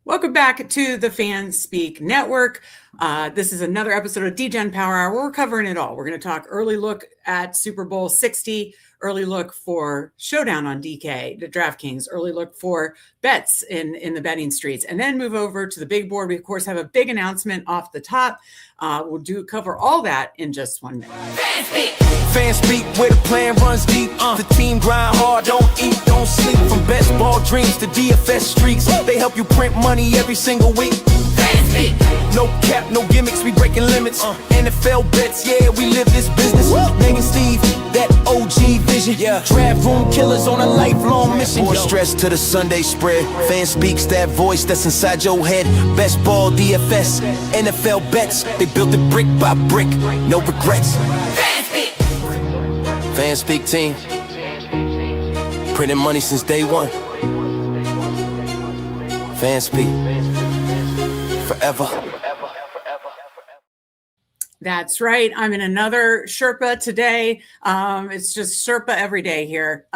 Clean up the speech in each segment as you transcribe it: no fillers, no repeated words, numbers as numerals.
Welcome back to the Fanspeak Network. This is another episode of Degen Power Hour. We're covering it all. We're going to talk early look at Super Bowl 60, early look for Showdown on DK, the DraftKings, early look for bets in the betting streets, and then move over to the big board. We, of course, have a big announcement off the top. We'll cover all that in just 1 minute. Fanspeak, where the plan runs deep. The team grind hard, don't eat, don't sleep. From best ball dreams to DFS streaks, they help you print money every single week. Fanspeak. No cap, no gimmicks, we breaking limits. NFL bets, yeah, we live this business. Meg and Steve, that OG vision. Yeah. Draft room killers on a lifelong mission. More stress to the Sunday spread. Fanspeak's that voice that's inside your head. Best ball, DFS, NFL bets. They built it brick by brick, no regrets. Fanspeak team, printing money since day one. Fanspeak, forever. That's right. I'm in another Sherpa today. It's just Sherpa every day here.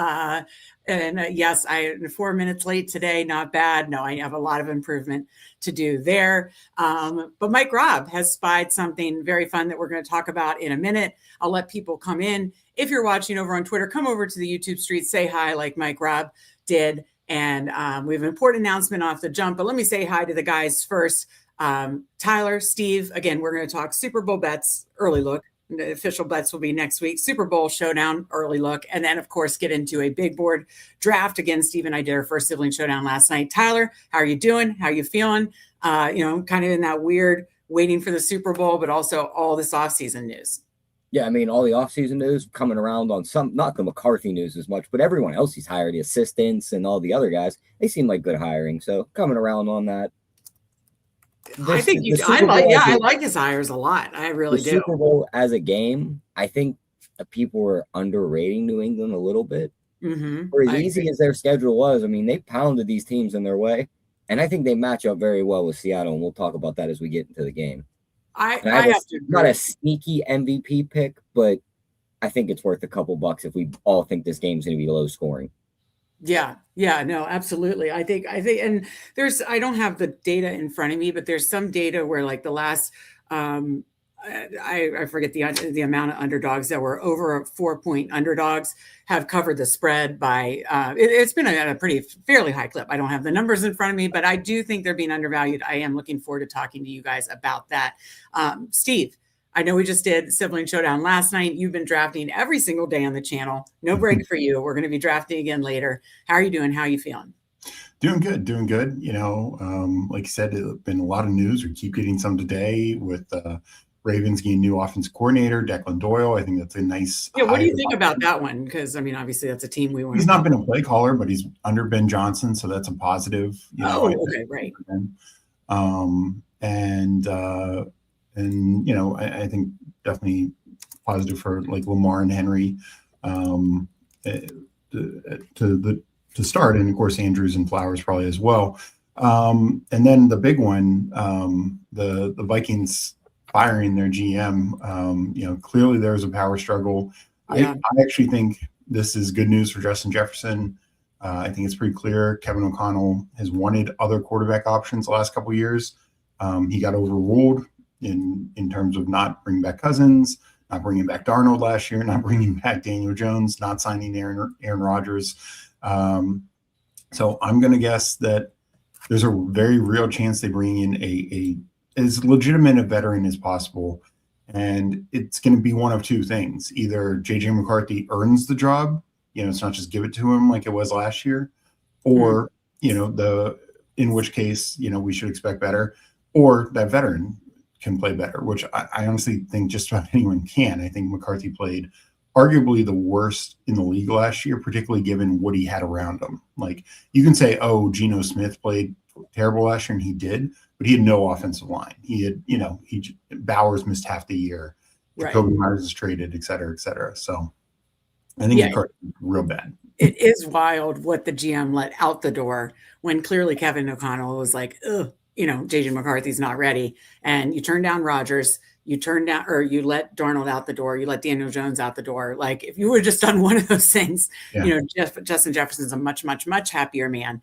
Yes, I'm 4 minutes late today. Not bad. No, I have a lot of improvement to do there. But Mike Robb has spied something very fun that we're going to talk about in a minute. I'll let people come in. If you're watching over on Twitter, come over to the YouTube street, say hi like Mike Robb did. And we have an important announcement off the jump. But let me say hi to the guys first. Tyler, Steve, again, we're going to talk Super Bowl bets, early look. The official bets will be next week. Super Bowl Showdown, early look. And then, of course, get into a big board draft. Again, Steve and I did our first sibling showdown last night. Tyler, how are you doing? How are you feeling? Kind of in that weird waiting for the Super Bowl, but also all this offseason news. Yeah, I mean, all the offseason news coming around on some, not the McCarthy news as much, but everyone else he's hired, the assistants and all the other guys, they seem like good hiring. So coming around on that. I like his hires a lot. I really do. Super Bowl as a game, I think people were underrating New England a little bit. For as easy as their schedule was, I mean, they pounded these teams in their way. And I think they match up very well with Seattle, and we'll talk about that as we get into the game. Not a sneaky MVP pick, but I think it's worth a couple bucks if we all think this game's going to be low scoring. Yeah, no, absolutely. I think, and I don't have the data in front of me, but there's some data where like the last, I forget the amount of underdogs that were over 4-point underdogs have covered the spread by, it's been a fairly high clip. I don't have the numbers in front of me, but I do think they're being undervalued. I am looking forward to talking to you guys about that. Steve, I know we just did Sibling Showdown last night. You've been drafting every single day on the channel. No break for you. We're going to be drafting again later. How are you doing? How are you feeling? Doing good. Like you said, it's been a lot of news. We keep getting some today with Ravens getting new offensive coordinator, Declan Doyle. I think that's a nice. Yeah, what do you think about that one? Because, I mean, obviously that's a team we want. He's not been a play caller, but he's under Ben Johnson, so that's a positive. Okay, right. I think definitely positive for like Lamar and Henry to start, and of course Andrews and Flowers probably as well. And then the big one, the Vikings firing their GM. Clearly there's a power struggle. Yeah. I actually think this is good news for Justin Jefferson. I think it's pretty clear Kevin O'Connell has wanted other quarterback options the last couple of years. He got overruled in terms of not bringing back Cousins, not bringing back Darnold last year, not bringing back Daniel Jones, not signing Aaron Rodgers. So I'm going to guess that there's a very real chance they bring in a as legitimate a veteran as possible. And it's going to be one of two things. Either J.J. McCarthy earns the job, it's not just give it to him like it was last year, or, in which case, we should expect better, or that veteran can play better, which I honestly think just about anyone can. I think McCarthy played arguably the worst in the league last year, particularly given what he had around him. Like, you can say, Geno Smith played terrible last year, and he did, but he had no offensive line. He had, Bowers missed half the year. Right. Jacoby Myers is traded, et cetera, et cetera. So I think McCarthy is real bad. It is wild what the GM let out the door when clearly Kevin O'Connell was like, J.J. McCarthy's not ready. And you turn down Rodgers you turn down, or you let Darnold out the door, you let Daniel Jones out the door. Like if you would have just done one of those things, Justin Jefferson's a much, much, much happier man.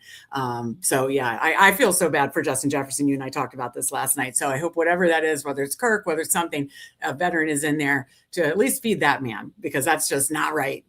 So yeah, I feel so bad for Justin Jefferson. You and I talked about this last night. So I hope whatever that is, whether it's Kirk, whether it's something, a veteran is in there to at least feed that man, because that's just not right,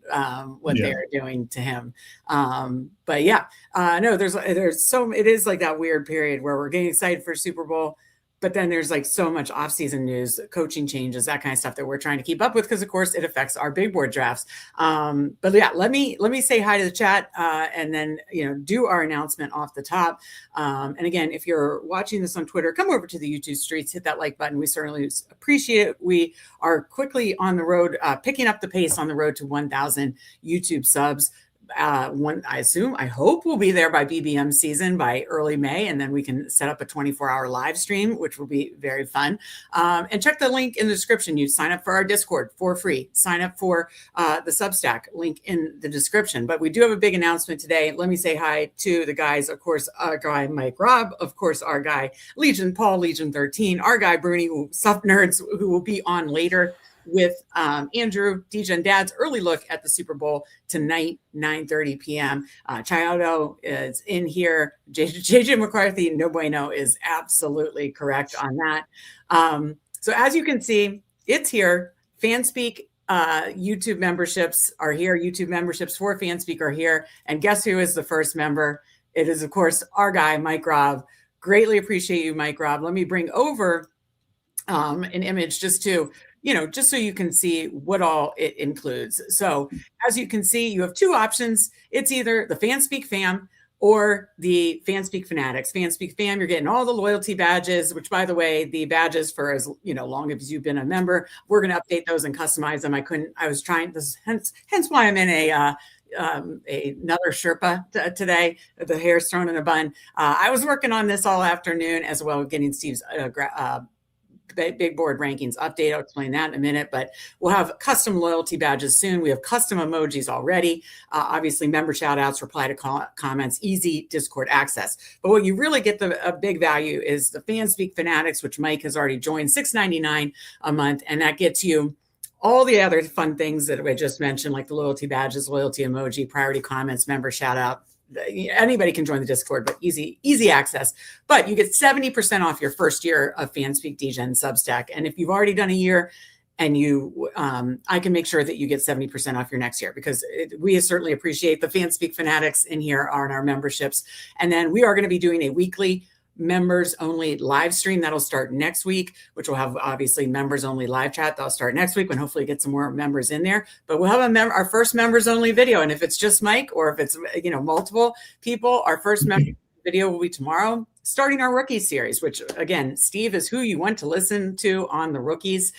what they're doing to him. But yeah, no, there's so, it is like that weird period where we're getting excited for Super Bowl, but then there's like so much offseason news, coaching changes, that kind of stuff that we're trying to keep up with, because of course it affects our big board drafts. But yeah, let me say hi to the chat, and then do our announcement off the top. And again, if you're watching this on Twitter, come over to the YouTube streets, hit that like button. We certainly appreciate it. We are quickly on the road, picking up the pace on the road to 1,000 YouTube subs. I hope we'll be there by BBM season, by early May, and then we can set up a 24-hour live stream, which will be very fun. And check the link in the description. You sign up for our Discord for free. Sign up for the Substack, link in the description. But we do have a big announcement today. Let me say hi to the guys, of course, our guy Mike Robb, of course, our guy Legion Paul, Legion 13, our guy Bruni, Sup Nerds, who will be on later with Andrew, Degen Dad's early look at the Super Bowl tonight, 9:30 p.m. Chiodo is in here. JJ McCarthy, no bueno, is absolutely correct on that. So as you can see, it's here. Fanspeak YouTube memberships are here. YouTube memberships for Fanspeak are here. And guess who is the first member? It is, of course, our guy, Mike Robb. Greatly appreciate you, Mike Robb. Let me bring over an image just so you can see what all it includes. So as you can see, you have two options. It's either the Fanspeak fam or the Fanspeak fanatics. Fanspeak fam, you're getting all the loyalty badges, which, by the way, the badges for as long as you've been a member, we're going to update those and customize them. I was trying this, hence why I'm in another Sherpa today. The hair's thrown in a bun. I was working on this all afternoon, as well as getting Steve's big board rankings update. I'll explain that in a minute, but we'll have custom loyalty badges soon. We have custom emojis already. Obviously, member shout outs, reply to comments, easy Discord access. But what you really get a big value is the Fanspeak Fanatics, which Mike has already joined, $6.99 a month. And that gets you all the other fun things that I just mentioned, like the loyalty badges, loyalty emoji, priority comments, member shout out. Anybody can join the Discord, but easy access. But you get 70% off your first year of Fanspeak Degen Substack. And if you've already done a year, and I can make sure that you get 70% off your next year, because we certainly appreciate the Fanspeak fanatics in here are in our memberships. And then we are going to be doing a weekly members only live stream that'll start next week, which will have obviously members only live chat. That'll start next week when hopefully get some more members in there. But we'll have our first members only video, and if it's just Mike or if it's multiple people, our first member video will be tomorrow, starting our rookie series. Which again, Steve is who you want to listen to on the rookies.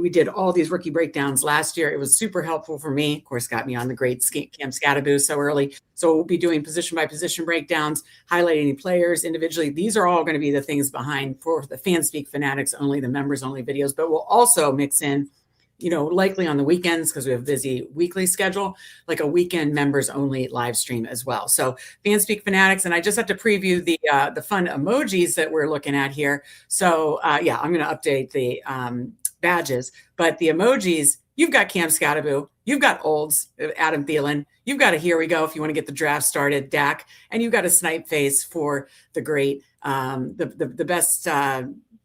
We did all these rookie breakdowns last year. It was super helpful for me. Of course, got me on the great Cam Scattaboo so early. So we'll be doing position by position breakdowns, highlighting players individually. These are all going to be the things behind for the Fanspeak fanatics only, the members only videos. But we'll also mix in, likely on the weekends, because we have a busy weekly schedule, like a weekend members only live stream as well. So Fanspeak fanatics, and I just have to preview the fun emojis that we're looking at here. So I'm going to update the badges, but the emojis, you've got Cam Scattaboo, you've got Olds, Adam Thielen, you've got a here we go if you want to get the draft started, Dak, and you've got a snipe face for the great, the best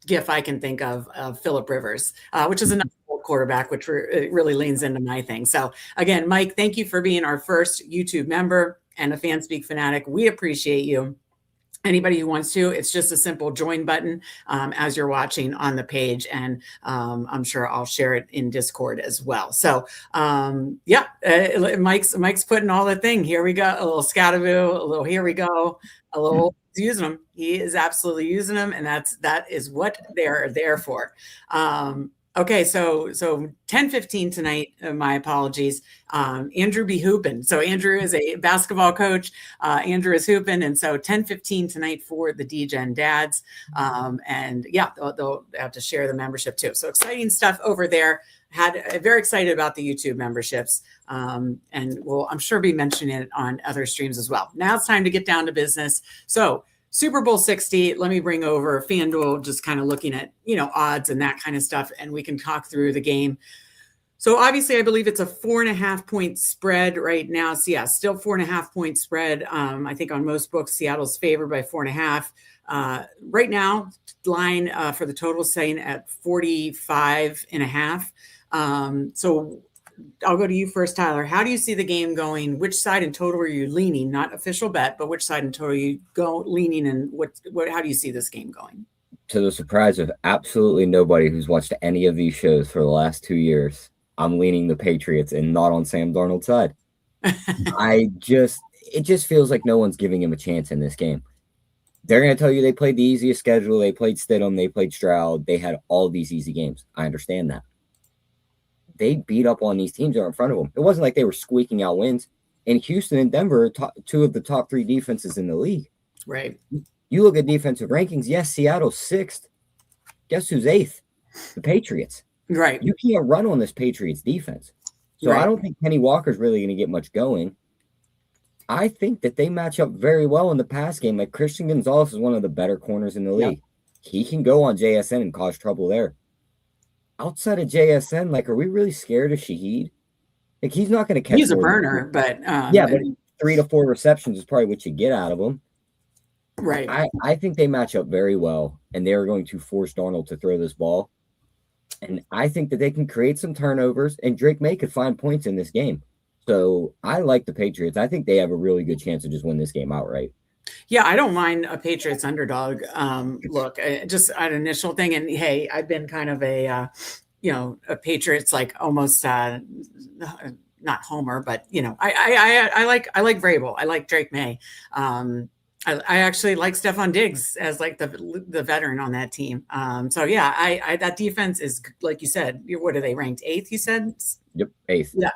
gif I can think of Phillip Rivers, which is another quarterback, which really leans into my thing. So again, Mike, thank you for being our first YouTube member and a Fanspeak fanatic. We appreciate you. Anybody who wants to, it's just a simple join button as you're watching on the page. And I'm sure I'll share it in Discord as well. So Mike's putting all the thing. Here we go. A little Scattaboo, a little here we go, a little using them. He is absolutely using them. And that is what they're there for. Okay, so 10:15 tonight, my apologies. Andrew be hooping. So Andrew is a basketball coach. Andrew is hooping. And so 10:15 tonight for the Degen Dads. They'll have to share the membership too. So exciting stuff over there. Very excited about the YouTube memberships. And we'll, I'm sure, be mentioning it on other streams as well. Now it's time to get down to business. So Super Bowl 60, let me bring over FanDuel, just kind of looking at, odds and that kind of stuff, and we can talk through the game. So obviously, I believe it's a 4.5 point spread right now. So yeah, still 4.5 point spread. I think on most books, Seattle's favored by 4.5. Right now, line for the total saying at 45.5. So I'll go to you first, Tyler. How do you see the game going? Which side in total are you leaning? Not official bet, but which side in total are you leaning, and how do you see this game going? To the surprise of absolutely nobody who's watched any of these shows for the last 2 years, I'm leaning the Patriots and not on Sam Darnold's side. It just feels like no one's giving him a chance in this game. They're going to tell you they played the easiest schedule. They played Stidham. They played Stroud. They had all these easy games. I understand that. They beat up on these teams that are in front of them. It wasn't like they were squeaking out wins. And Houston and Denver are two of the top 3 defenses in the league. Right. You look at defensive rankings. Yes, Seattle's 6th. Guess who's 8th? The Patriots. Right. You can't run on this Patriots defense. So I don't think Kenny Walker's really going to get much going. I think that they match up very well in the pass game. Like Christian Gonzalez is one of the better corners in the league. He can go on JSN and cause trouble there. Outside of JSN, like, are we really scared of Shaheed? Like, he's not going to catch. He's a burner, but but 3 to 4 receptions is probably what you get out of him. Right. I think they match up very well, and they're going to force Darnold to throw this ball. And I think that they can create some turnovers, and Drake May could find points in this game. So I like the Patriots. I think they have a really good chance to just win this game outright. Yeah, I don't mind a Patriots underdog. Look, just an initial thing. And hey, I've been kind of a Patriots, like almost not Homer, but I like Vrabel. I like Drake May. I actually like Stephon Diggs as like the veteran on that team. So yeah, I that defense is, like you said, what are they ranked 8th? You said? Yep, 8th. Yeah,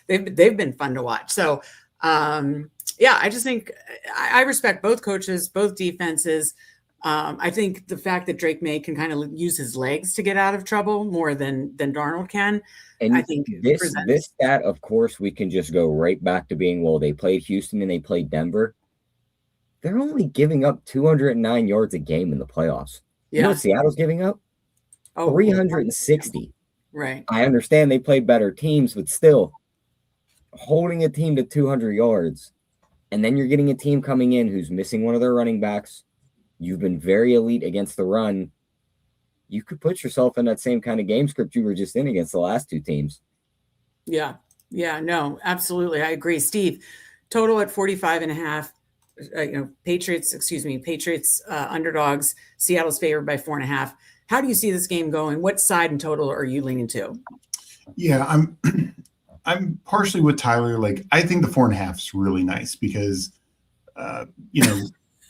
they've been fun to watch. So yeah, I just think I respect both coaches, both defenses. I think the fact that Drake May can kind of use his legs to get out of trouble more than Darnold can. And I think this stat, of course, we can just go right back to being, well, they played Houston and they played Denver. They're only giving up 209 yards a game in the playoffs. Yeah. You know what Seattle's giving up? 360. Right. I understand they played better teams, but still, holding a team to 200 yards, and then you're getting a team coming in who's missing one of their running backs. You've been very elite against the run. You could put yourself in that same kind of game script you were just in against the last 2 teams. Yeah. Yeah, no, absolutely. I agree. Steve, total at 45.5. Patriots underdogs. Seattle's favored by 4.5. How do you see this game going? What side in total are you leaning to? Yeah, I'm partially with Tyler. Like, I think the 4.5 is really nice because,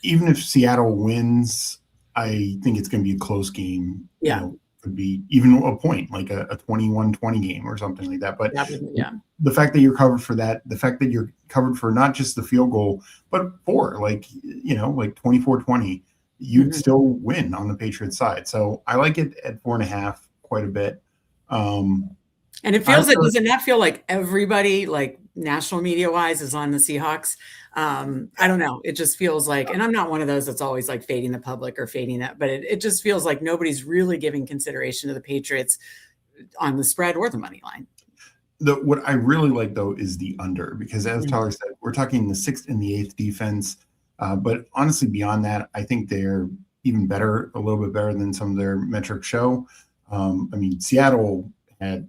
even if Seattle wins, I think it's going to be a close game. Yeah. Could be even a point, like a 21-20 game or something like that. But yeah, the fact that you're covered for that, the fact that you're covered for not just the field goal, but like 24-20, you'd still win on the Patriots side. So I like it at 4.5 quite a bit. And it feels doesn't that feel like everybody, like national media wise, is on the Seahawks? I don't know. It just feels like, and I'm not one of those that's always like fading the public or fading that, but it just feels like nobody's really giving consideration to the Patriots on the spread or the money line. What I really like though is the under, because as Tyler said, we're talking the 6th and the 8th defense. But honestly, beyond that, I think they're even better, a little bit better than some of their metrics show. Seattle had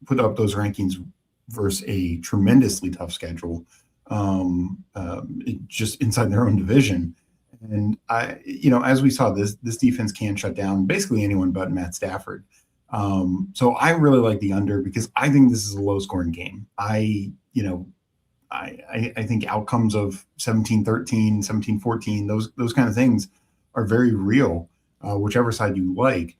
put up those rankings versus a tremendously tough schedule, just inside their own division. And as we saw, this defense can shut down basically anyone but Matt Stafford. So I really like the under because I think this is a low scoring game. I think outcomes of 17-13, 17-14, those kind of things are very real, whichever side you like.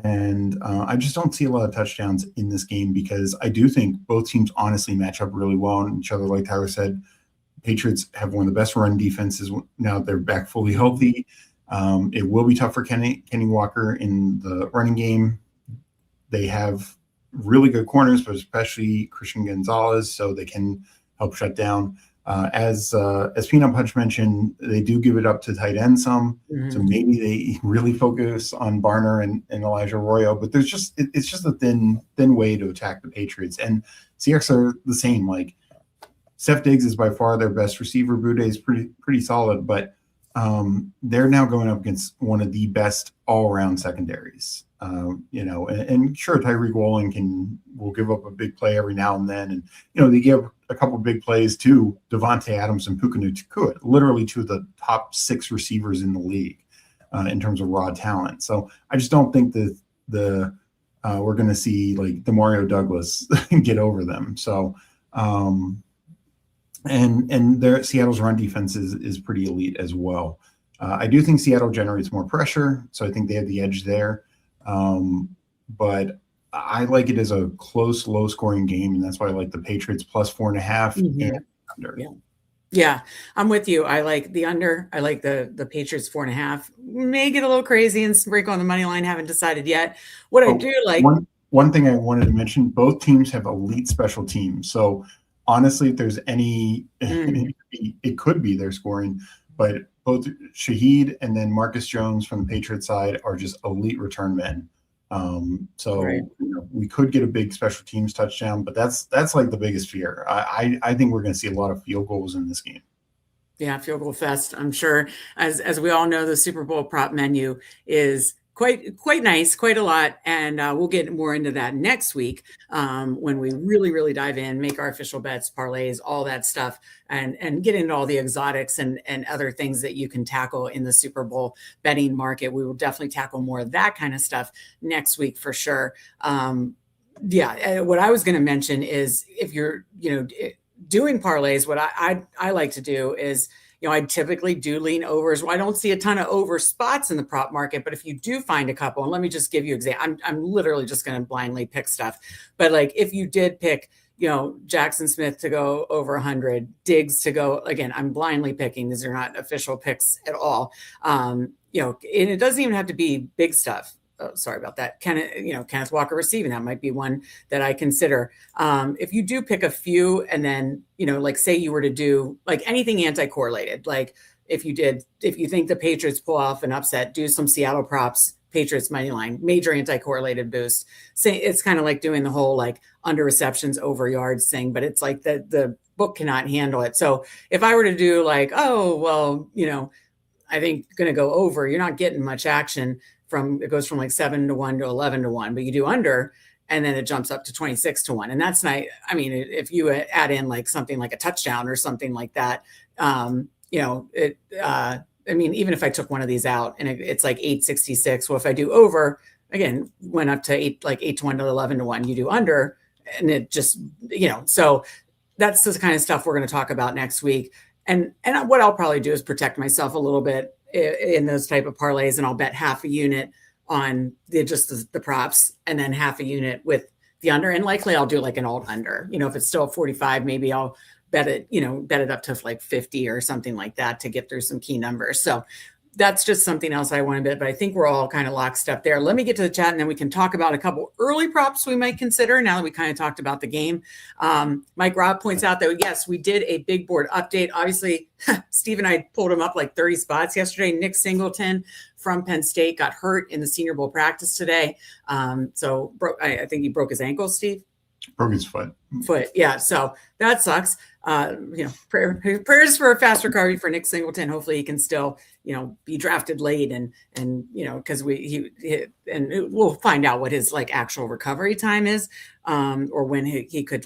And I just don't see a lot of touchdowns in this game because I do think both teams honestly match up really well on each other. Like Tyler said, Patriots have one of the best run defenses now that they're back fully healthy. It will be tough for Kenny Walker in the running game. They have really good corners, but especially Christian Gonzalez, so they can help shut down As Peanut Punch mentioned, they do give it up to tight end some, so maybe they really focus on Barner and Elijah Arroyo. But it's just a thin way to attack the Patriots, and Seahawks are the same. Like Steph Diggs is by far their best receiver. Boutte is pretty solid, but they're now going up against one of the best all-around secondaries. And sure, Tyreek Woolen will give up a big play every now and then, and they give a couple of big plays to Devontae Adams and Puka Nacua, literally two of the top 6 receivers in the league in terms of raw talent. So I just don't think that we're going to see like Demario Douglas get over them. So and Seattle's run defense is pretty elite as well. I do think Seattle generates more pressure, so I think they have the edge there. But I like it as a close, low-scoring game, and that's why I like the Patriots plus 4.5 and under. Yeah, I'm with you. I like the under. I like the Patriots 4.5. May get a little crazy and sprinkle on the money line. Haven't decided yet. What I do like. One thing I wanted to mention: both teams have elite special teams. So honestly, if there's any, it could be their scoring, but both Shaheed and then Marcus Jones from the Patriots side are just elite return men. We could get a big special teams touchdown, but that's like the biggest fear. I think we're going to see a lot of field goals in this game. Yeah, field goal fest. I'm sure, as we all know, the Super Bowl prop menu is quite nice, quite a lot, and we'll get more into that next week when we really dive in, make our official bets, parlays, all that stuff, and get into all the exotics and other things that you can tackle in the Super Bowl betting market. We will definitely tackle more of that kind of stuff next week for sure. What I was going to mention is if you're doing parlays, what I like to do is, I typically do lean overs. Well, I don't see a ton of over spots in the prop market, but if you do find a couple, and let me just give you an example, I'm literally just going to blindly pick stuff. But like if you did pick, Jackson Smith to go over 100, Diggs to go, again, I'm blindly picking. These are not official picks at all. And it doesn't even have to be big stuff. Oh, sorry about that. Kenneth Walker receiving, that might be one that I consider. If you do pick a few and then, like say you were to do like anything anti-correlated, like if you think the Patriots pull off an upset, do some Seattle props, Patriots money line, major anti-correlated boost. Say it's kind of like doing the whole like under receptions, over yards thing, but it's like the book cannot handle it. So if I were to do like, I think going to go over, you're not getting much action. It goes from like 7-1 to 11-1, but you do under, and then it jumps up to 26-1. And that's nice. I mean, if you add in like something like a touchdown or something like that, even if I took one of these out and it's like 866, well, if I do over, again, went up to 8-1 to 11-1, you do under, and it just, so that's the kind of stuff we're going to talk about next week. And what I'll probably do is protect myself a little bit in those type of parlays, and I'll bet half a unit on the props and then half a unit with the under, and likely I'll do like an alt under. If it's still at 45, maybe I'll bet it up to like 50 or something like that to get through some key numbers. So that's just something else I want to bet, but I think we're all kind of lockstep there. Let me get to the chat and then we can talk about a couple early props we might consider now that we kind of talked about the game. Mike Robb points out that, yes, we did a big board update. Obviously, Steve and I pulled him up like 30 spots yesterday. Nick Singleton from Penn State got hurt in the Senior Bowl practice today. I think he broke his ankle, Steve. Broke his foot. Yeah. So that sucks. Prayers for a fast recovery for Nick Singleton. Hopefully he can still, be drafted late and because we'll find out what his like actual recovery time is, or when he could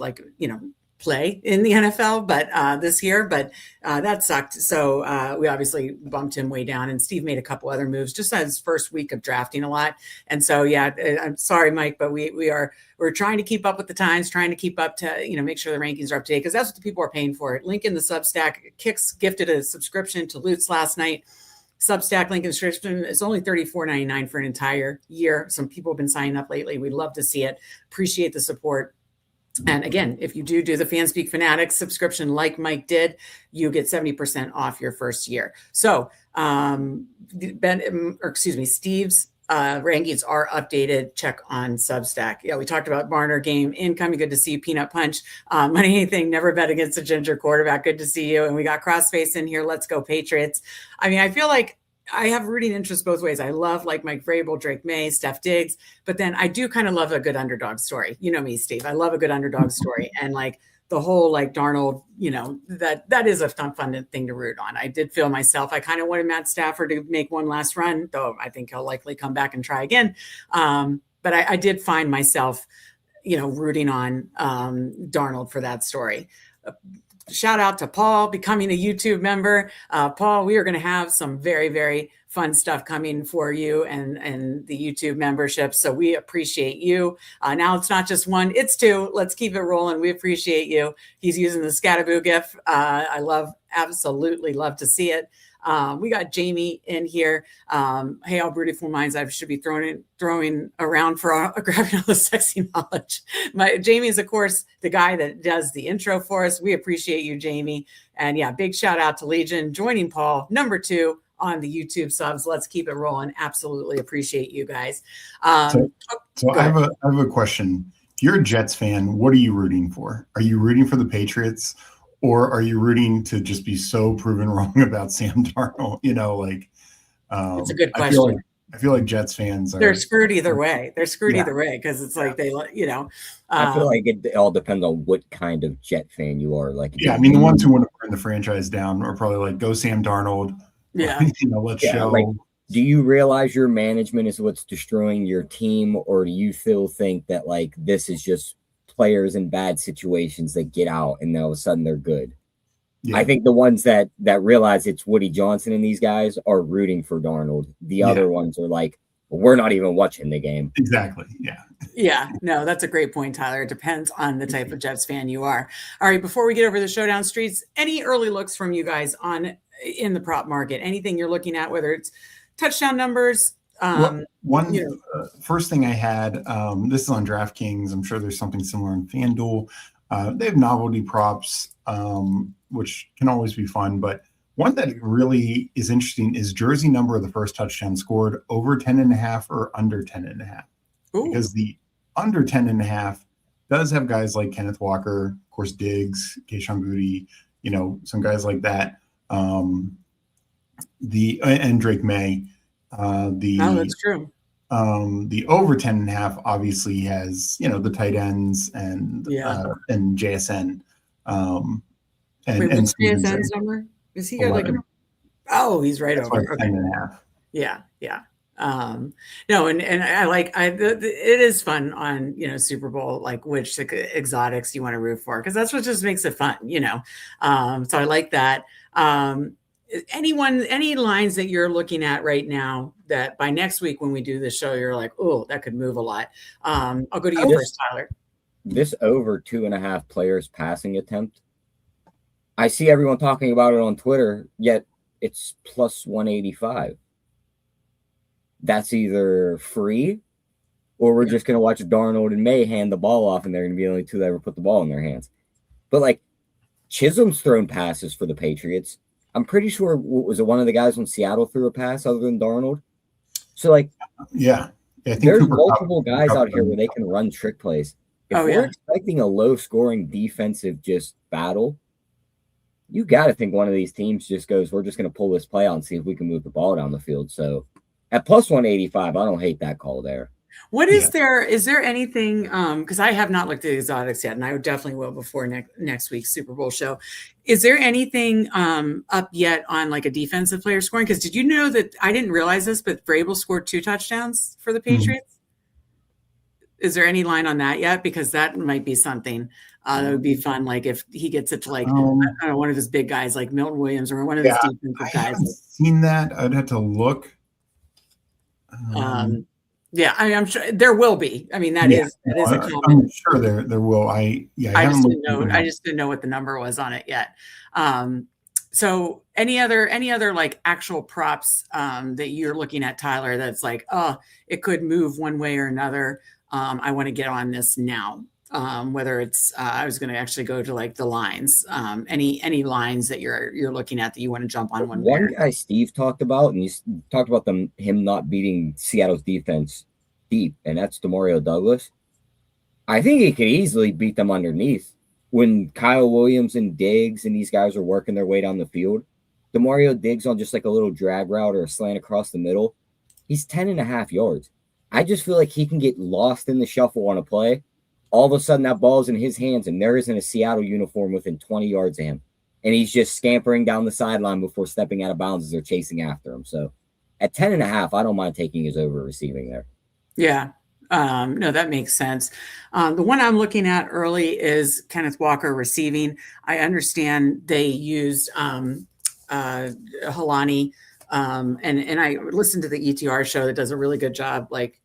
play in the NFL, but this year, but that sucked. So we obviously bumped him way down, and Steve made a couple other moves just on his first week of drafting a lot. And so, I'm sorry, Mike, but we're trying to keep up with the times, trying to keep up to, make sure the rankings are up to date, because that's what the people are paying for it. Link in the Substack. Kicks gifted a subscription to Lutz last night. Substack link in the description. It's only $34.99 for an entire year. Some people have been signing up lately. We'd love to see it. Appreciate the support. And again, if you do the Fanspeak Fanatics subscription like Mike did, you get 70% off your first year. So Steve's rankings are updated. Check on Substack. Yeah, we talked about Barner game incoming. Good to see you, Peanut Punch. Money anything, never bet against a ginger quarterback. Good to see you. And we got Crossface in here. Let's go Patriots. I mean, I feel like I have rooting interest both ways. I love like Mike Vrabel, Drake May, Steph Diggs, but then I do kind of love a good underdog story. You know me, Steve. I love a good underdog story, and like the whole like Darnold, you know, that is a fun thing to root on. I did feel myself. I kind of wanted Matt Stafford to make one last run, though I think he'll likely come back and try again. But I did find myself, you know, rooting on Darnold for that story. Shout out to Paul becoming a YouTube member. Paul, we are going to have some very, very fun stuff coming for you and the YouTube membership. So we appreciate you. Now it's not just one, it's two. Let's keep it rolling. We appreciate you. He's using the Scataboo GIF. I absolutely love to see it. We got Jamie in here. Hey, all beautiful minds, I should be throwing around for grabbing all the sexy knowledge. Jamie is, of course, the guy that does the intro for us. We appreciate you, Jamie. And yeah, big shout out to Legion joining Paul, number 2 on the YouTube subs. Let's keep it rolling. Absolutely appreciate you guys. So I have a question. If you're a Jets fan, what are you rooting for? Are you rooting for the Patriots? Or are you rooting to just be so proven wrong about Sam Darnold? You know, like it's a good question. I feel like Jets fans they're screwed either way. They're screwed either way because it's like they, you know. I feel like it all depends on what kind of Jet fan you are. Like, I mean, the ones who want to burn the franchise down are probably like, go Sam Darnold. Yeah, you know, let's show. Like, do you realize your management is what's destroying your team, or do you still think that like this is just players in bad situations that get out and all of a sudden they're good? Yeah. I think the ones that realize it's Woody Johnson and these guys are rooting for Darnold. The other ones are like, well, we're not even watching the game. Exactly. Yeah. No, that's a great point, Tyler. It depends on the type of Jets fan you are. All right, before we get over the Showdown streets, any early looks from you guys in the prop market? Anything you're looking at, whether it's touchdown numbers? First thing I had, this is on DraftKings. I'm sure there's something similar in FanDuel. They have novelty props, which can always be fun. But one that really is interesting is jersey number of the first touchdown scored, over 10.5 or under 10.5. Because the under 10.5 does have guys like Kenneth Walker, of course, Diggs, Kayshon Boutte, you know, some guys like that. And Drake May. That's true. The over 10.5 obviously has, you know, the tight ends and JSN. What's JSN's number? Is he got 11. Like he's right over. Like 10.5. Yeah. No, and it is fun on, you know, Super Bowl, like which exotics you want to root for, because that's what just makes it fun, you know. So I like that. Any lines that you're looking at right now that by next week when we do the show, you're like, oh, that could move a lot. I'll go to you first, Tyler. This over 2.5 players passing attempt, I see everyone talking about it on Twitter, yet it's plus 185. That's either free or we're just going to watch Darnold and May hand the ball off and they're going to be the only two that ever put the ball in their hands. But like Chisholm's thrown passes for the Patriots. I'm pretty sure was it one of the guys when Seattle threw a pass other than Darnold. So like, I think there's multiple guys out here where they can run trick plays. If we're expecting a low scoring defensive just battle, you got to think one of these teams just goes, we're just going to pull this play out and see if we can move the ball down the field. So at plus 185, I don't hate that call there. What is there? Is there anything? Because I have not looked at the exotics yet, and I definitely will before next week's Super Bowl show. Is there anything up yet on like a defensive player scoring? Because did you know that I didn't realize this, but Vrabel scored 2 touchdowns for the Patriots? Mm-hmm. Is there any line on that yet? Because that might be something that would be fun. Like if he gets it to like I don't know, one of his big guys like Milton Williams or one of his defensive guys. I haven't seen that. I'd have to look. I'm sure there will be. I mean, that is a comment. I'm sure there will. I just didn't know what the number was on it yet. So any other like actual props that you're looking at, Tyler, that's like, oh, it could move one way or another. I want to get on this now. Whether it's I was going to actually go to like the lines, any lines that you're looking at that you want to jump on one guy Steve talked about, and he's talked about him not beating Seattle's defense deep, and that's Demario Douglas. I think he could easily beat them underneath when Kyle Williams and Diggs and these guys are working their way down the field. Demario Diggs on just like a little drag route or a slant across the middle, he's 10.5 yards. I just feel like he can get lost in the shuffle on a play. All of a sudden, that ball's in his hands, and there isn't a Seattle uniform within 20 yards of him. And he's just scampering down the sideline before stepping out of bounds as they're chasing after him. So at 10.5, I don't mind taking his over receiving there. Yeah. No, that makes sense. The one I'm looking at early is Kenneth Walker receiving. I understand they used Halani, and I listened to the ETR show that does a really good job, like,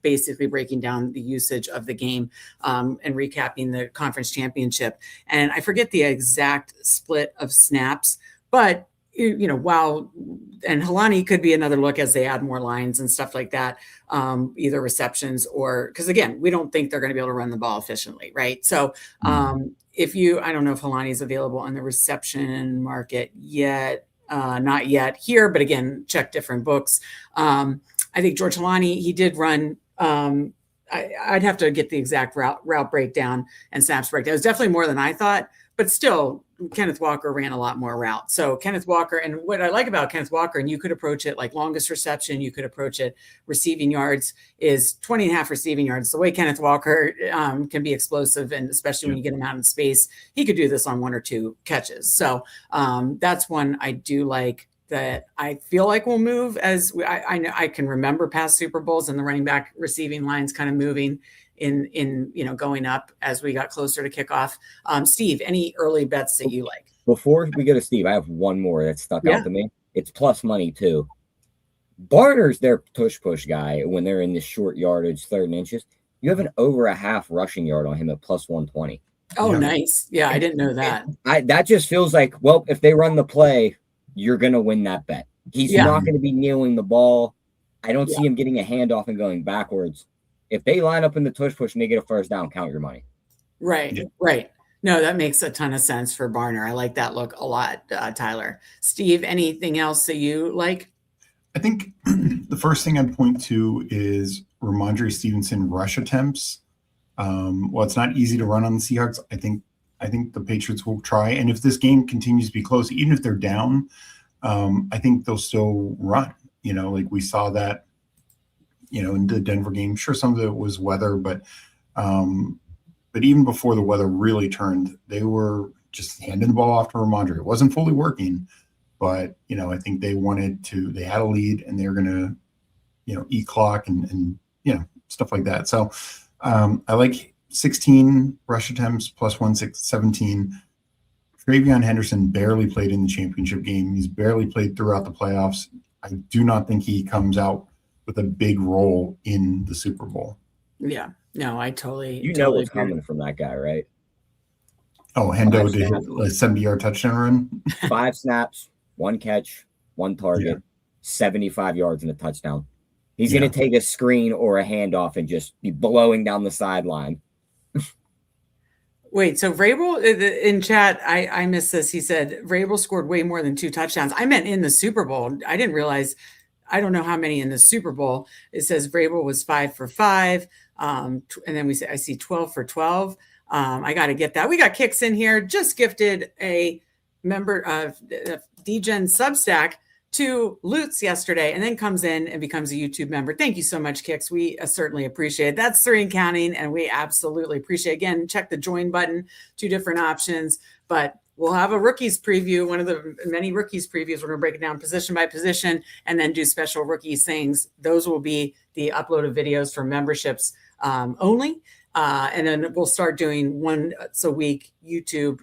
basically breaking down the usage of the game and recapping the conference championship. And I forget the exact split of snaps, but while, and Halani could be another look as they add more lines and stuff like that, either receptions or, because again, we don't think they're going to be able to run the ball efficiently, right? So I don't know if Halani is available on the reception market yet, not yet here, but again, check different books. I think George Halani, he did run, I'd have to get the exact route breakdown and snaps breakdown. It was definitely more than I thought, but still, Kenneth Walker ran a lot more routes. So Kenneth Walker, and what I like about Kenneth Walker, and you could approach it like longest reception, you could approach it receiving yards, is 20.5 receiving yards. The way Kenneth Walker can be explosive, and especially when you get him out in space, he could do this on 1 or 2 catches. So that's one I do like, that I feel like will move as I know I can remember past Super Bowls and the running back receiving lines kind of moving in going up as we got closer to kickoff. Steve, any early bets that you like? Before we go to Steve, I have one more that stuck out to me. It's plus money too. Barner's their push guy when they're in this short yardage, 3rd and inches. You have an over a half rushing yard on him at plus 120. Oh, nice. Yeah, I didn't know that. That just feels like, well, if they run the play, you're going to win that bet. He's not going to be kneeling the ball. I don't see him getting a handoff and going backwards. If they line up in the tush push and they get a first down, count your money. Right, right. No, that makes a ton of sense for Barner. I like that look a lot, Tyler. Steve, anything else that you like? I think the first thing I'd point to is Ramondre Stevenson rush attempts. Well, it's not easy to run on the Seahawks. I think the Patriots will try. And if this game continues to be close, even if they're down, I think they'll still run. Like we saw that, in the Denver game. Sure, some of it was weather, but even before the weather really turned, they were just handing the ball off to Ramondre. It wasn't fully working, but, I think they had a lead and they were going to, eat clock and stuff like that. So I like 16 rush attempts plus 117. TreVeyon Henderson barely played in the championship game. He's barely played throughout the playoffs. I do not think he comes out with a big role in the Super Bowl. Yeah, no, I totally. What's coming from that guy, right? Oh, Hendo did a 70-yard touchdown run. 5 snaps, 1 catch, 1 target, 75 yards and a touchdown. He's going to take a screen or a handoff and just be blowing down the sideline. Wait, so Vrabel in chat, I missed this. He said Vrabel scored way more than 2 touchdowns. I meant in the Super Bowl. I didn't realize. I don't know how many in the Super Bowl. It says Vrabel was 5 for 5. And then I see 12 for 12. I got to get that. We got Kicks in here. Just gifted a member of Degen Substack to Lutz yesterday, and then comes in and becomes a YouTube member. Thank you so much, Kicks. We certainly appreciate it. That's 3 and counting, and we absolutely appreciate it. Again, check the join button, 2 different options, but we'll have a rookies preview, one of the many rookies previews. We're going to break it down position by position and then do special rookies things. Those will be the uploaded videos for memberships only. And then we'll start doing once a week YouTube,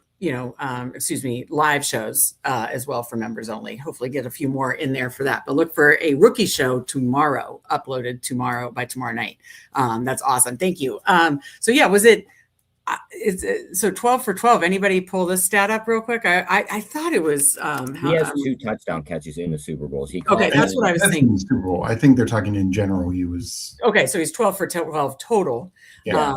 live shows as well for members only. Hopefully get a few more in there for that. But look for a rookie show tomorrow, uploaded by tomorrow night. That's awesome. Thank you. Was it? So 12 for 12. Anybody pull this stat up real quick? I thought it was. He has 2 touchdown catches in the Super Bowls. Okay, that's what I was thinking. Super Bowl. I think they're talking in general. He was okay. So he's 12 for 12 total. Yeah.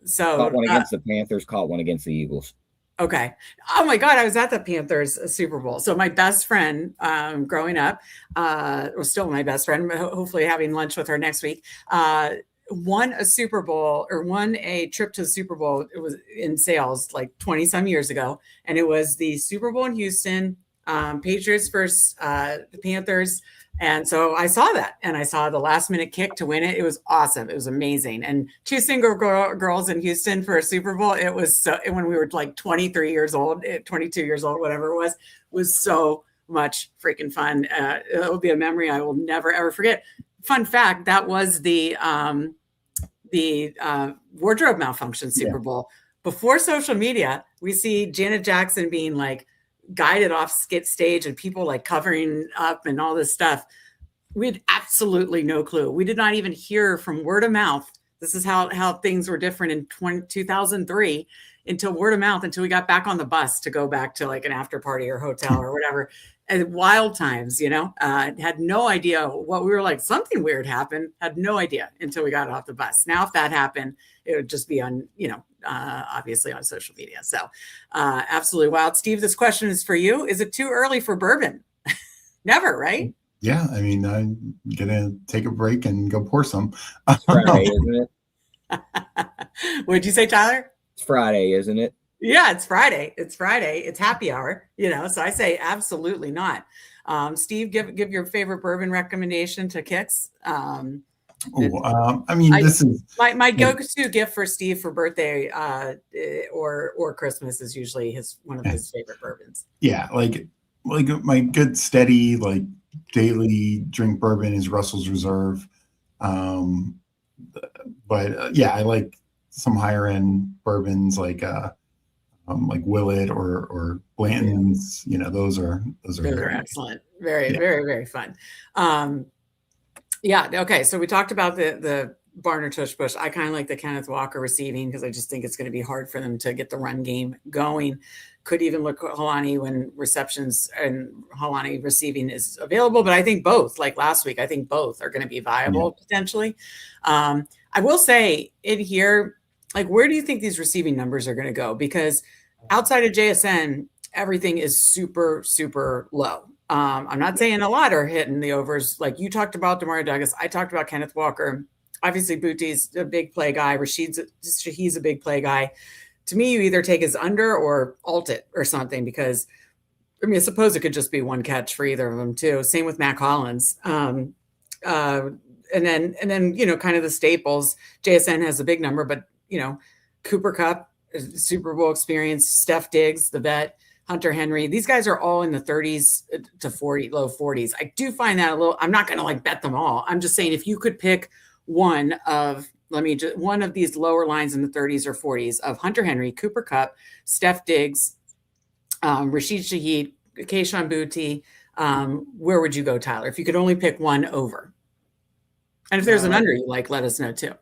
So Caught one against the Panthers, caught one against the Eagles. Okay. Oh my God, I was at the Panthers Super Bowl. So my best friend growing up, was still my best friend, hopefully having lunch with her next week, won a Super Bowl or won a trip to the Super Bowl. It was in sales like 20 some years ago. And it was the Super Bowl in Houston, Patriots versus the Panthers. And so I saw that, and I saw the last minute kick to win it. It was awesome. It was amazing. And two single girls in Houston for a Super Bowl. It was so, when we were like 23 years old, 22 years old, whatever it was so much freaking fun. It'll be a memory I will never, ever forget. Fun fact, that was the wardrobe malfunction Super Bowl. Before social media, we see Janet Jackson being like guided off stage and people like covering up and all this stuff. We had absolutely no clue. We did not even hear from word of mouth. This is how things were different in 2003 until word of mouth, until we got back on the bus to go back to like an after party or hotel or whatever. And wild times, had no idea what we were like. Something weird happened, had no idea until we got off the bus. Now, if that happened, it would just be on, obviously on social media. So absolutely wild. Steve, this question is for you. Is it too early for bourbon? Never, right? Yeah. I mean, I'm going to take a break and go pour some. It's Friday, isn't it? What'd you say, Tyler? It's Friday, isn't it? Yeah, it's Friday. It's Friday. It's happy hour, so I say absolutely not. Steve, give your favorite bourbon recommendation to Kicks. I mean, this is my go-to gift for Steve for birthday or Christmas is usually one of his favorite bourbons. Yeah, like my good steady like daily drink bourbon is Russell's Reserve, but yeah, I like some higher end bourbons like Willet or Blanton's. Those are excellent. Very, very, very fun. Yeah. Okay. So we talked about the Barner Tush Push. I kind of like the Kenneth Walker receiving because I just think it's going to be hard for them to get the run game going. Could even look at Helani when receptions and Helani receiving is available. But I think both, like last week, I think both are going to be viable potentially. I will say in here, like, where do you think these receiving numbers are going to go? Because outside of JSN, everything is super, super low. I'm not saying a lot are hitting the overs. Like you talked about Demario Douglas. I talked about Kenneth Walker. Obviously, Bootie's a big play guy. Shahid's a big play guy. To me, you either take his under or alt it or something because, I suppose it could just be one catch for either of them too. Same with Matt Collins. And then kind of the staples. JSN has a big number, but Cooper Kupp, Super Bowl experience, Steph Diggs, the vet, Hunter Henry. These guys are all in the 30s to 40, low 40s. I do find that a little, I'm not going to like bet them all. I'm just saying if you could pick one of these lower lines in the 30s or 40s of Hunter Henry, Cooper Kupp, Steph Diggs, Rashid Shaheed, Kayshon Boutte, where would you go, Tyler? If you could only pick one over. And if there's an under you like, let us know too.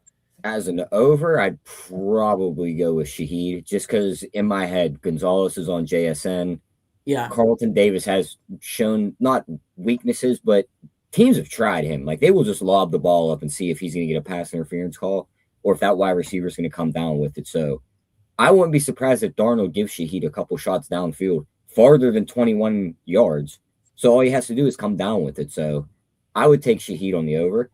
As an over, I'd probably go with Shaheed just because in my head, Gonzalez is on JSN. Yeah. Carlton Davis has shown not weaknesses, but teams have tried him. Like they will just lob the ball up and see if he's going to get a pass interference call or if that wide receiver is going to come down with it. So I wouldn't be surprised if Darnold gives Shaheed a couple shots downfield farther than 21 yards. So all he has to do is come down with it. So I would take Shaheed on the over.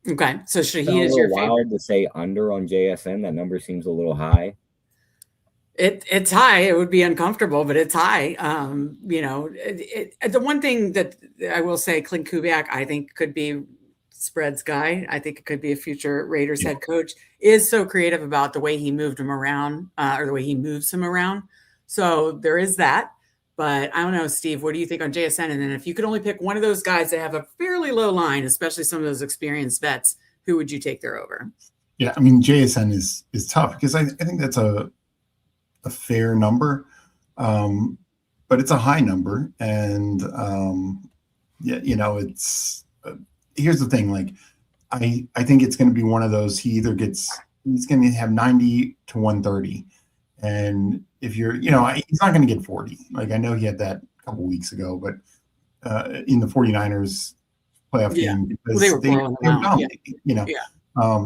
Okay, so Shaheed is your favorite. Wild to say under on JSN. That number seems a little high. It's high. It would be uncomfortable, but it's high. The one thing that I will say, Clint Kubiak, I think could be spreads guy. I think it could be a future Raiders head coach. Is so creative about the way he moved him around, or the way he moves him around. So there is that. But I don't know, Steve, what do you think on JSN? And then if you could only pick one of those guys that have a fairly low line, especially some of those experienced vets, who would you take there over? Yeah, I mean, JSN is tough because I think that's a fair number, but it's a high number. And, it's here's the thing. Like, I think it's going to be one of those, he's going to have 90 to 130. And if you're, he's not going to get 40. Like I know he had that a couple weeks ago, but in the 49ers playoff game, because they were blowing them out.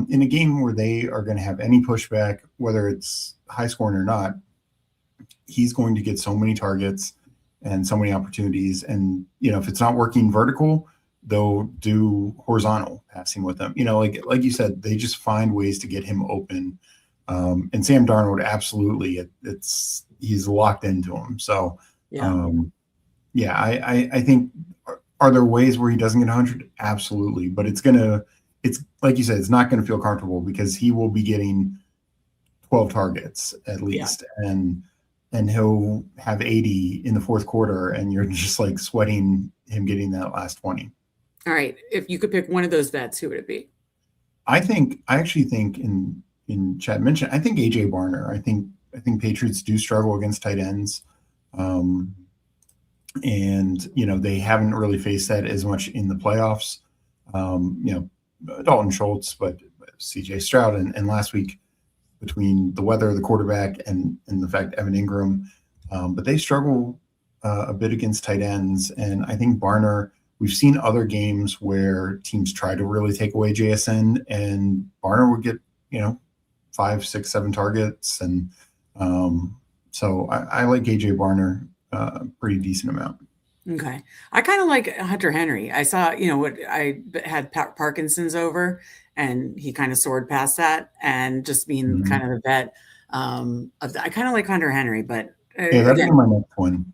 in a game where they are going to have any pushback, whether it's high scoring or not, he's going to get so many targets and so many opportunities. And, if it's not working vertical, they'll do horizontal passing with him. Like you said, they just find ways to get him open. And Sam Darnold, absolutely, he's locked into him. So, I think, are there ways where he doesn't get 100? Absolutely. But it's like you said, it's not going to feel comfortable because he will be getting 12 targets at least. And he'll have 80 in the fourth quarter, and you're just like sweating him getting that last 20. All right. If you could pick one of those bets, who would it be? I actually think in Chad mentioned, I think AJ Barner. I think Patriots do struggle against tight ends. And they haven't really faced that as much in the playoffs. Dalton Schultz, but CJ Stroud and last week, between the weather, the quarterback, and the fact Evan Ingram, but they struggle a bit against tight ends. And I think Barner, we've seen other games where teams try to really take away JSN, and Barner would get 5, 6, 7 targets. And so I like AJ Barner pretty decent amount. Okay. I kind of like Hunter Henry. I saw, what I had Parkinson's over, and he kind of soared past that, and just being kind of the vet. I kind of like Hunter Henry, but that's my next one.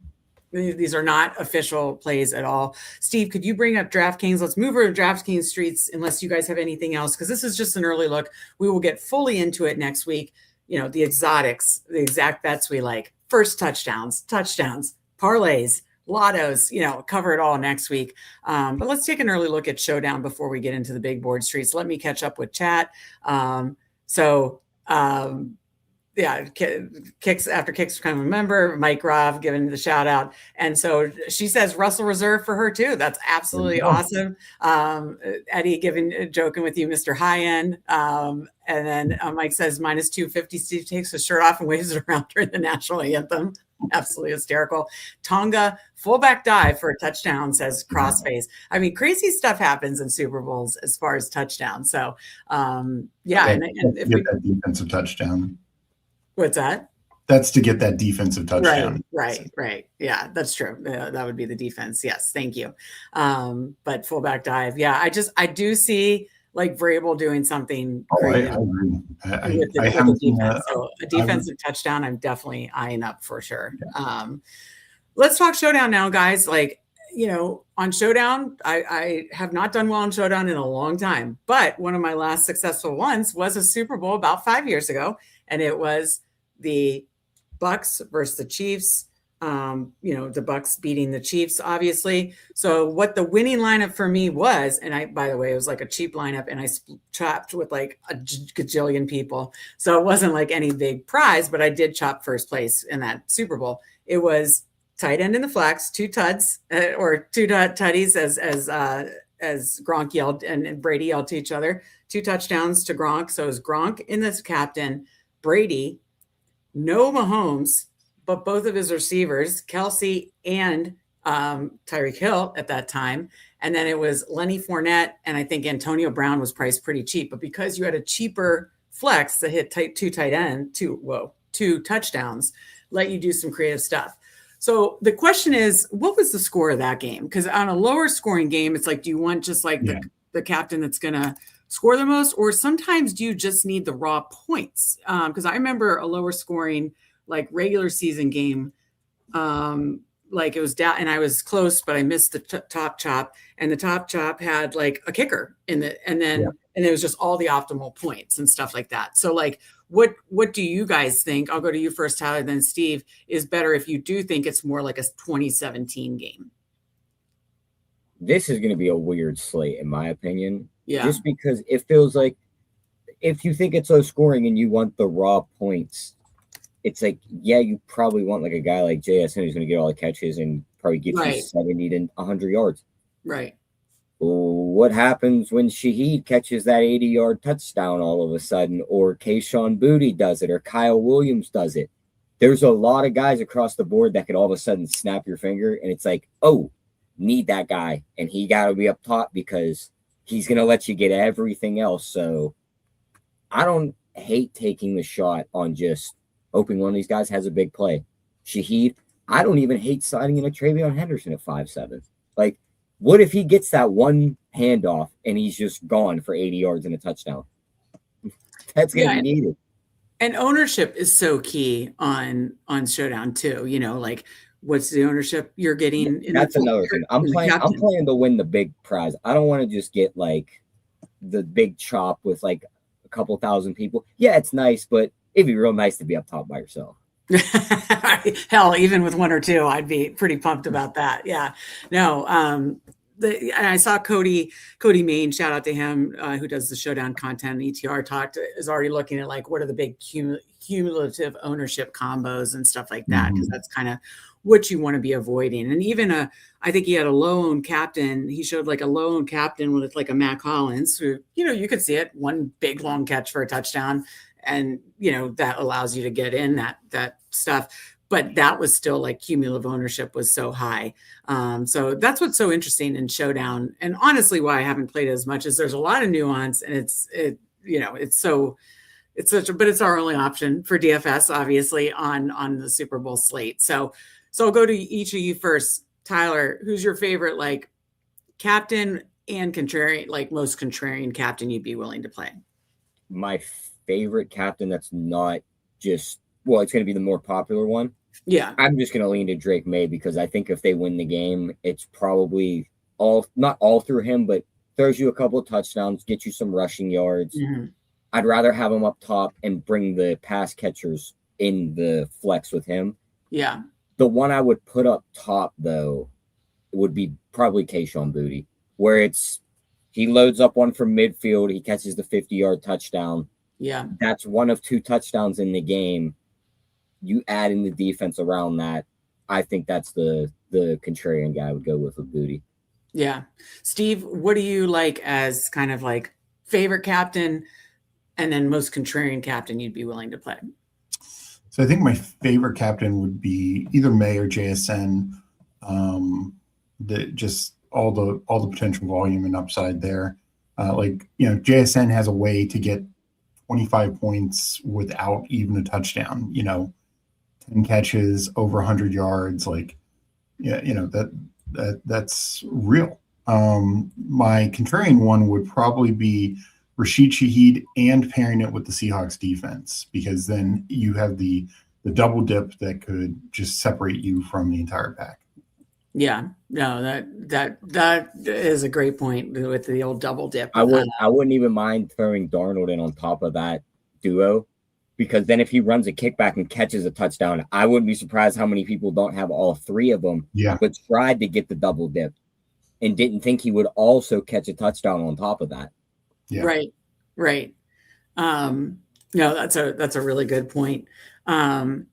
These are not official plays at all. Steve, could you bring up DraftKings? Let's move over to DraftKings streets, unless you guys have anything else, because this is just an early look. We will get fully into it next week. The exotics, the exact bets we like. First touchdowns, parlays, lottos, cover it all next week. But let's take an early look at Showdown before we get into the big board streets. Let me catch up with chat. Kicks after Kicks become a member, Mike Rov giving the shout out. And so she says Russell reserve for her too. That's absolutely awesome. Eddie joking with you, Mr. High End. And then Mike says -250. Steve takes his shirt off and waves it around during the national anthem. Absolutely hysterical. Tonga fullback dive for a touchdown, says Crossface. I mean, crazy stuff happens in Super Bowls as far as touchdowns. So, and if we get that defensive touchdown. What's that? That's to get that defensive touchdown. Right. Yeah, that's true. That would be the defense. Yes, thank you. But fullback dive. Yeah, I do see like Vrabel doing something. I agree. With defense. So a defensive touchdown, I'm definitely eyeing up for sure. Yeah. Let's talk Showdown now, guys. Like, on Showdown, I have not done well on Showdown in a long time, but one of my last successful ones was a Super Bowl about 5 years ago, and it was the Bucks versus the Chiefs. The Bucks beating the Chiefs, obviously. So what the winning lineup for me was, and by the way, it was like a cheap lineup, and I chopped with like a gajillion people. So it wasn't like any big prize, but I did chop first place in that Super Bowl. It was tight end in the flex, 2 tuds or 2 tutties as Gronk yelled and Brady yelled to each other, 2 touchdowns to Gronk. So it was Gronk in this captain, Brady, no Mahomes, but both of his receivers, Kelsey and Tyreek Hill at that time. And then it was Lenny Fournette, and I think Antonio Brown was priced pretty cheap. But because you had a cheaper flex that hit 2 touchdowns, let you do some creative stuff. So the question is, what was the score of that game? Because on a lower scoring game, it's like, do you want just like the captain that's going to score the most? Or sometimes do you just need the raw points? Because I remember a lower scoring like regular season game, like it was down and I was close, but I missed the top chop, and the top chop had like a kicker in it. And then it was just all the optimal points and stuff like that. So like, what do you guys think? I'll go to you first, Tyler, then Steve. Is better if you do think it's more like a 2017 game? This is going to be a weird slate, in my opinion. Yeah. Just because it feels like if you think it's low scoring and you want the raw points, it's like, you probably want like a guy like JSN who's going to get all the catches and probably get you 70 to 100 yards. Right. What happens when Shaheed catches that 80-yard touchdown all of a sudden, or Kayshon Boutte does it, or Kyle Williams does it? There's a lot of guys across the board that could all of a sudden snap your finger, and it's like, oh, need that guy, and he got to be up top because he's going to let you get everything else. So I don't hate taking the shot on just hoping one of these guys has a big play. Shaheed, I don't even hate sliding in a Travion Henderson at 5'7". Like, what if he gets that one handoff and he's just gone for 80 yards and a touchdown? That's going to be needed. And ownership is so key on Showdown too. You know, like what's the ownership you're getting? That's another thing. I'm playing to win the big prize. I don't want to just get like the big chop with like a couple thousand people. Yeah, it's nice, but it'd be real nice to be up top by yourself. Hell, even with one or two, I'd be pretty pumped about that. Yeah. No, and I saw Cody Main, shout out to him, who does the Showdown content. ETR is already looking at like what are the big cumulative ownership combos and stuff like that, because that's kind of what you want to be avoiding. And even I think he had a low owned captain. He showed like a low owned captain with like a Mac Hollins, who, you know, you could see it, one big long catch for a touchdown, and you know that allows you to get in that stuff. But that was still like cumulative ownership was so high. So that's what's so interesting in Showdown. And honestly, why I haven't played as much is there's a lot of nuance, and it's our only option for DFS, obviously, on the Super Bowl slate. So I'll go to each of you first. Tyler, who's your favorite like captain and contrarian, like most contrarian captain you'd be willing to play? My favorite captain that's not just, well, it's going to be the more popular one. Yeah. I'm just going to lean to Drake May, because I think if they win the game, it's probably not all through him, but throws you a couple of touchdowns, get you some rushing yards. Mm-hmm. I'd rather have him up top and bring the pass catchers in the flex with him. Yeah. The one I would put up top, though, would be probably Kayshon Boutte, where he loads up one from midfield, he catches the 50-yard touchdown. Yeah. That's one of two touchdowns in the game. You add in the defense around that. I think that's the contrarian guy I would go with Boutte. Yeah. Steve, what do you like as kind of like favorite captain and then most contrarian captain you'd be willing to play? So I think my favorite captain would be either May or JSN. Just all the potential volume and upside there. JSN has a way to get 25 points without even a touchdown. 10 catches, over 100 yards. That's real. My contrarian one would probably be Rashid Shaheed and pairing it with the Seahawks defense, because then you have the double dip that could just separate you from the entire pack. Yeah, no, that is a great point with the old double dip. I wouldn't even mind throwing Darnold in on top of that duo, because then if he runs a kickback and catches a touchdown, I wouldn't be surprised how many people don't have all three of them, but tried to get the double dip and didn't think he would also catch a touchdown on top of that. Yeah. Right. No, that's a really good point. I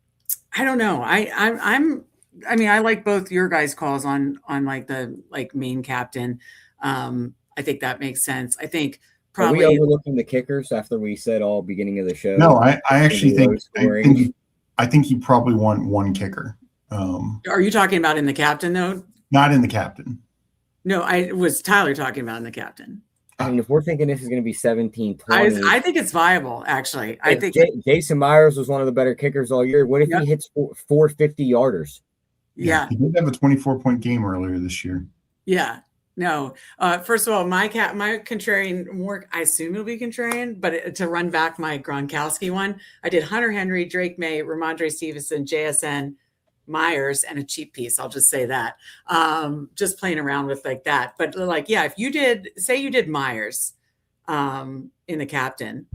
don't know. I like both your guys' calls on like the main captain. I think that makes sense. I think probably. Are we overlooking the kickers after we said all beginning of the show? No, I actually think you probably want one kicker. Are you talking about in the captain though? Not in the captain. No, I was Tyler talking about in the captain. I mean, if we're thinking this is going to be 17-20. I think it's viable, actually. I think Jason Myers was one of the better kickers all year. What if he hits 450 yarders? Yeah. He did have a 24-point game earlier this year. Yeah. No. First of all, my contrarian, I assume it'll be contrarian, but to run back my Gronkowski one, I did Hunter Henry, Drake May, Ramondre Stevenson, JSN, Myers, and a cheap piece. I'll just say that. Just playing around with like that. But if you did Myers in the captain,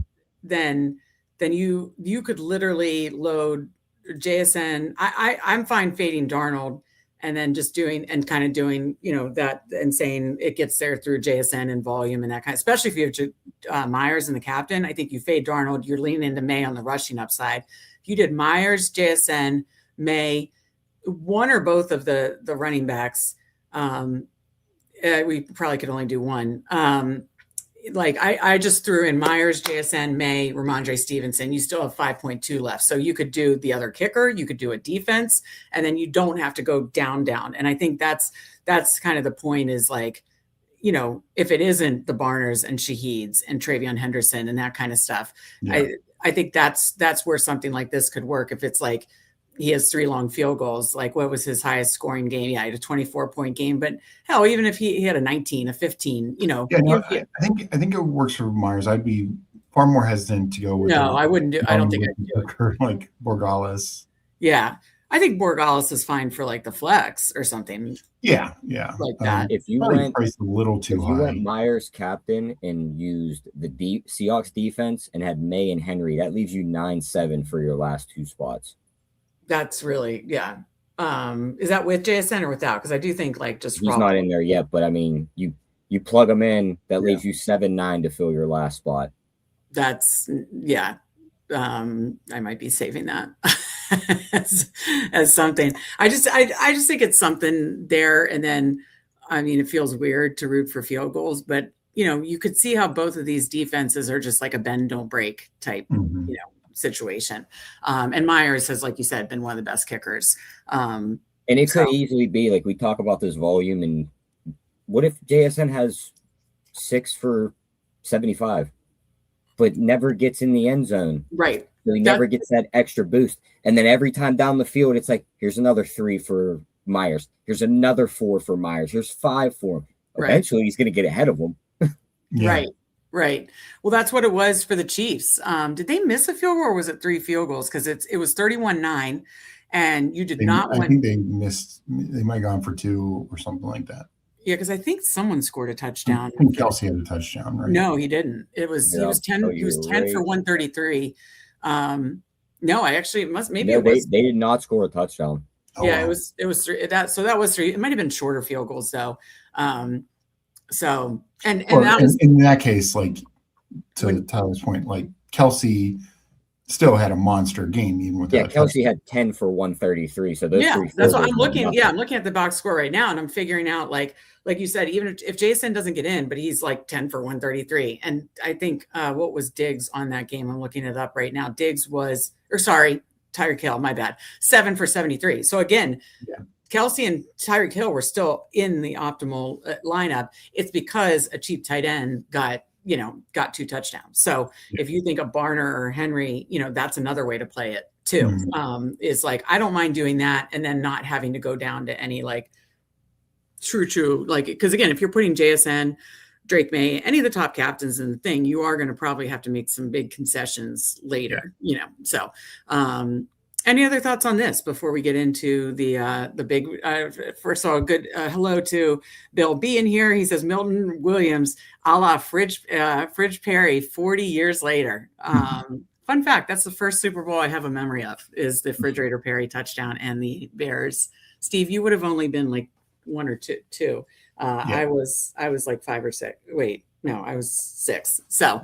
then you could literally load JSN. I'm fine fading Darnold and then just doing that and saying it gets there through JSN and volume and that kind of, especially if you have Myers in the captain. I think you fade Darnold, you're leaning into May on the rushing upside. If you did Myers, JSN, May, one or both of the running backs, we probably could only do one. I just threw in Myers, JSN, May, Ramondre Stevenson. You still have 5.2 left. So you could do the other kicker, you could do a defense, and then you don't have to go down. And I think that's kind of the point is if it isn't the Barners and Shaheeds and Travion Henderson and that kind of stuff, I think that's where something like this could work. If it's like he has 3 long field goals, like what was his highest scoring game? Yeah, he had a 24-point game, but hell, even if he had a 19, a 15, I think it works for Myers. I'd be far more hesitant to go with. No, I wouldn't do. I don't think I'd do it. Like Borgalis. Yeah, I think Borgalis is fine for like the flex or something. Yeah, like that. If you went priced a little too high, you went Myers captain and used the Seahawks defense and had May and Henry, that leaves you 9-7 for your last 2 spots. That's really Is that with JSN or without? Because I do think like just he's not in there yet, but I mean you plug him in, that leaves you 7-9 to fill your last spot. That's I might be saving that as something. I just think it's something there. And then, I mean, it feels weird to root for field goals, but you could see how both of these defenses are just like a bend, don't break type, situation. And Myers has, like you said, been one of the best kickers. And it could easily be like, we talk about this volume, and what if JSN has 6 for 75? But never gets in the end zone. Right. So he never gets that extra boost. And then every time down the field, it's like, here's another 3 for Myers. Here's another 4 for Myers. Here's 5 for him. Eventually, he's going to get ahead of him. Right. Well, that's what it was for the Chiefs. Did they miss a field goal, or was it 3 field goals? Because it was 31-9, and you did not want. I think they missed. They might have gone for 2 or something like that. Yeah, because I think someone scored a touchdown. I think Kelsey had a touchdown, right? No, he didn't. He was 10. He was 10 for 133. No, I actually they did not score a touchdown. It was 3. That was 3. It might have been shorter field goals though. In that case, like to Tyler's point, like Kelsey still had a monster game even with that. Kelsey had 10 for 133. So those 3. That's what I'm looking. Yeah, I'm looking at the box score right now, and I'm figuring out like you said, even if Jason doesn't get in, but he's like 10 for 133. And I think what was Diggs on that game? I'm looking it up right now. Diggs was, Tyreek Hill, my bad, 7 for 73. So again, Kelsey and Tyreek Hill were still in the optimal lineup. It's because a cheap tight end got 2 touchdowns. So if you think of Barner or Henry, that's another way to play it too. Is like, I don't mind doing that and then not having to go down to any like true, like, because again, if you're putting JSN, Drake May, any of the top captains in the thing, you are going to probably have to make some big concessions later, So, any other thoughts on this before we get into the big? First of all, good hello to Bill B in here. He says Milton Williams, a la Fridge Perry, 40 years later. Fun fact: that's the first Super Bowl I have a memory of, is the Refrigerator Perry touchdown and the Bears. Steve, you would have only been like 1 or 2. I was like 5 or 6. Wait, no, I was 6. So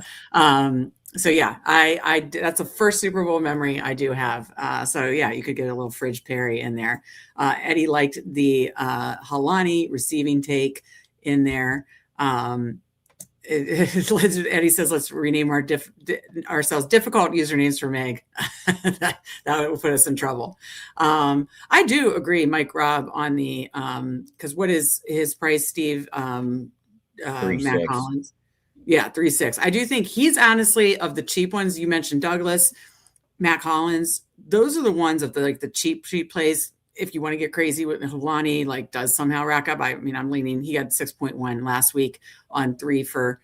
yeah, I that's the first Super Bowl memory I do have. So yeah, you could get a little Fridge Perry in there. Eddie liked the Halani receiving take in there. Eddie says, let's rename ourselves difficult usernames for Meg. that would put us in trouble. I do agree, Mike Robb, on the because what is his price, Steve? Matt Collins. Yeah, 3.6. I do think he's honestly, of the cheap ones. You mentioned Douglas, Matt Collins. Those are the ones of the cheap plays. If you want to get crazy with Hulani, like does somehow rack up. I mean, I'm leaning. He had 6.1 last week on 3 for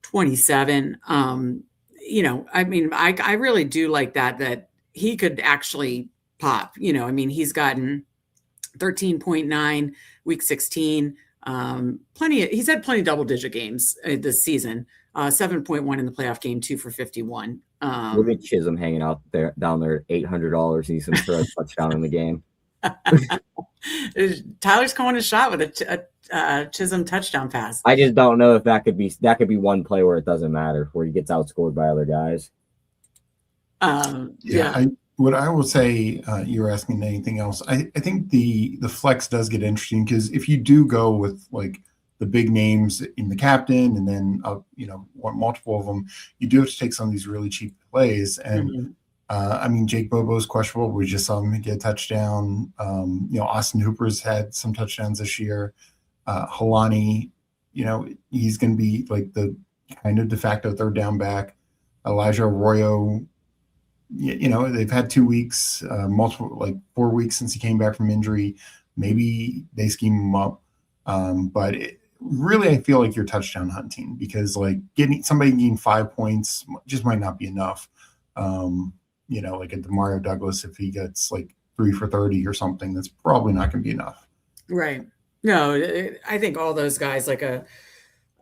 27. I mean, I really do like that he could actually pop. I mean, he's gotten 13.9 week 16. He's had plenty of double-digit games this season. 7.1 in the playoff game, 2 for 51. Look at Chisholm hanging out there down there, $800. He's going to throw a touchdown in the game. Tyler's calling a shot with a Chisholm touchdown pass. I just don't know if that could be one play where it doesn't matter, where he gets outscored by other guys. What I will say, you were asking anything else. I think the flex does get interesting, because if you do go with like the big names in the captain and then want multiple of them, you do have to take some of these really cheap plays. And I mean, Jake Bobo's questionable. We just saw him get a touchdown. Austin Hooper's had some touchdowns this year. Halani he's going to be like the kind of de facto third down back. Elijah Arroyo, they've had 2 weeks, like 4 weeks since he came back from injury. Maybe they scheme him up. But really, I feel like you're touchdown hunting because like getting 5 points just might not be enough. Like a Demario Douglas, if he gets like 3 for 30 or something, that's probably not going to be enough. Right. No, I think all those guys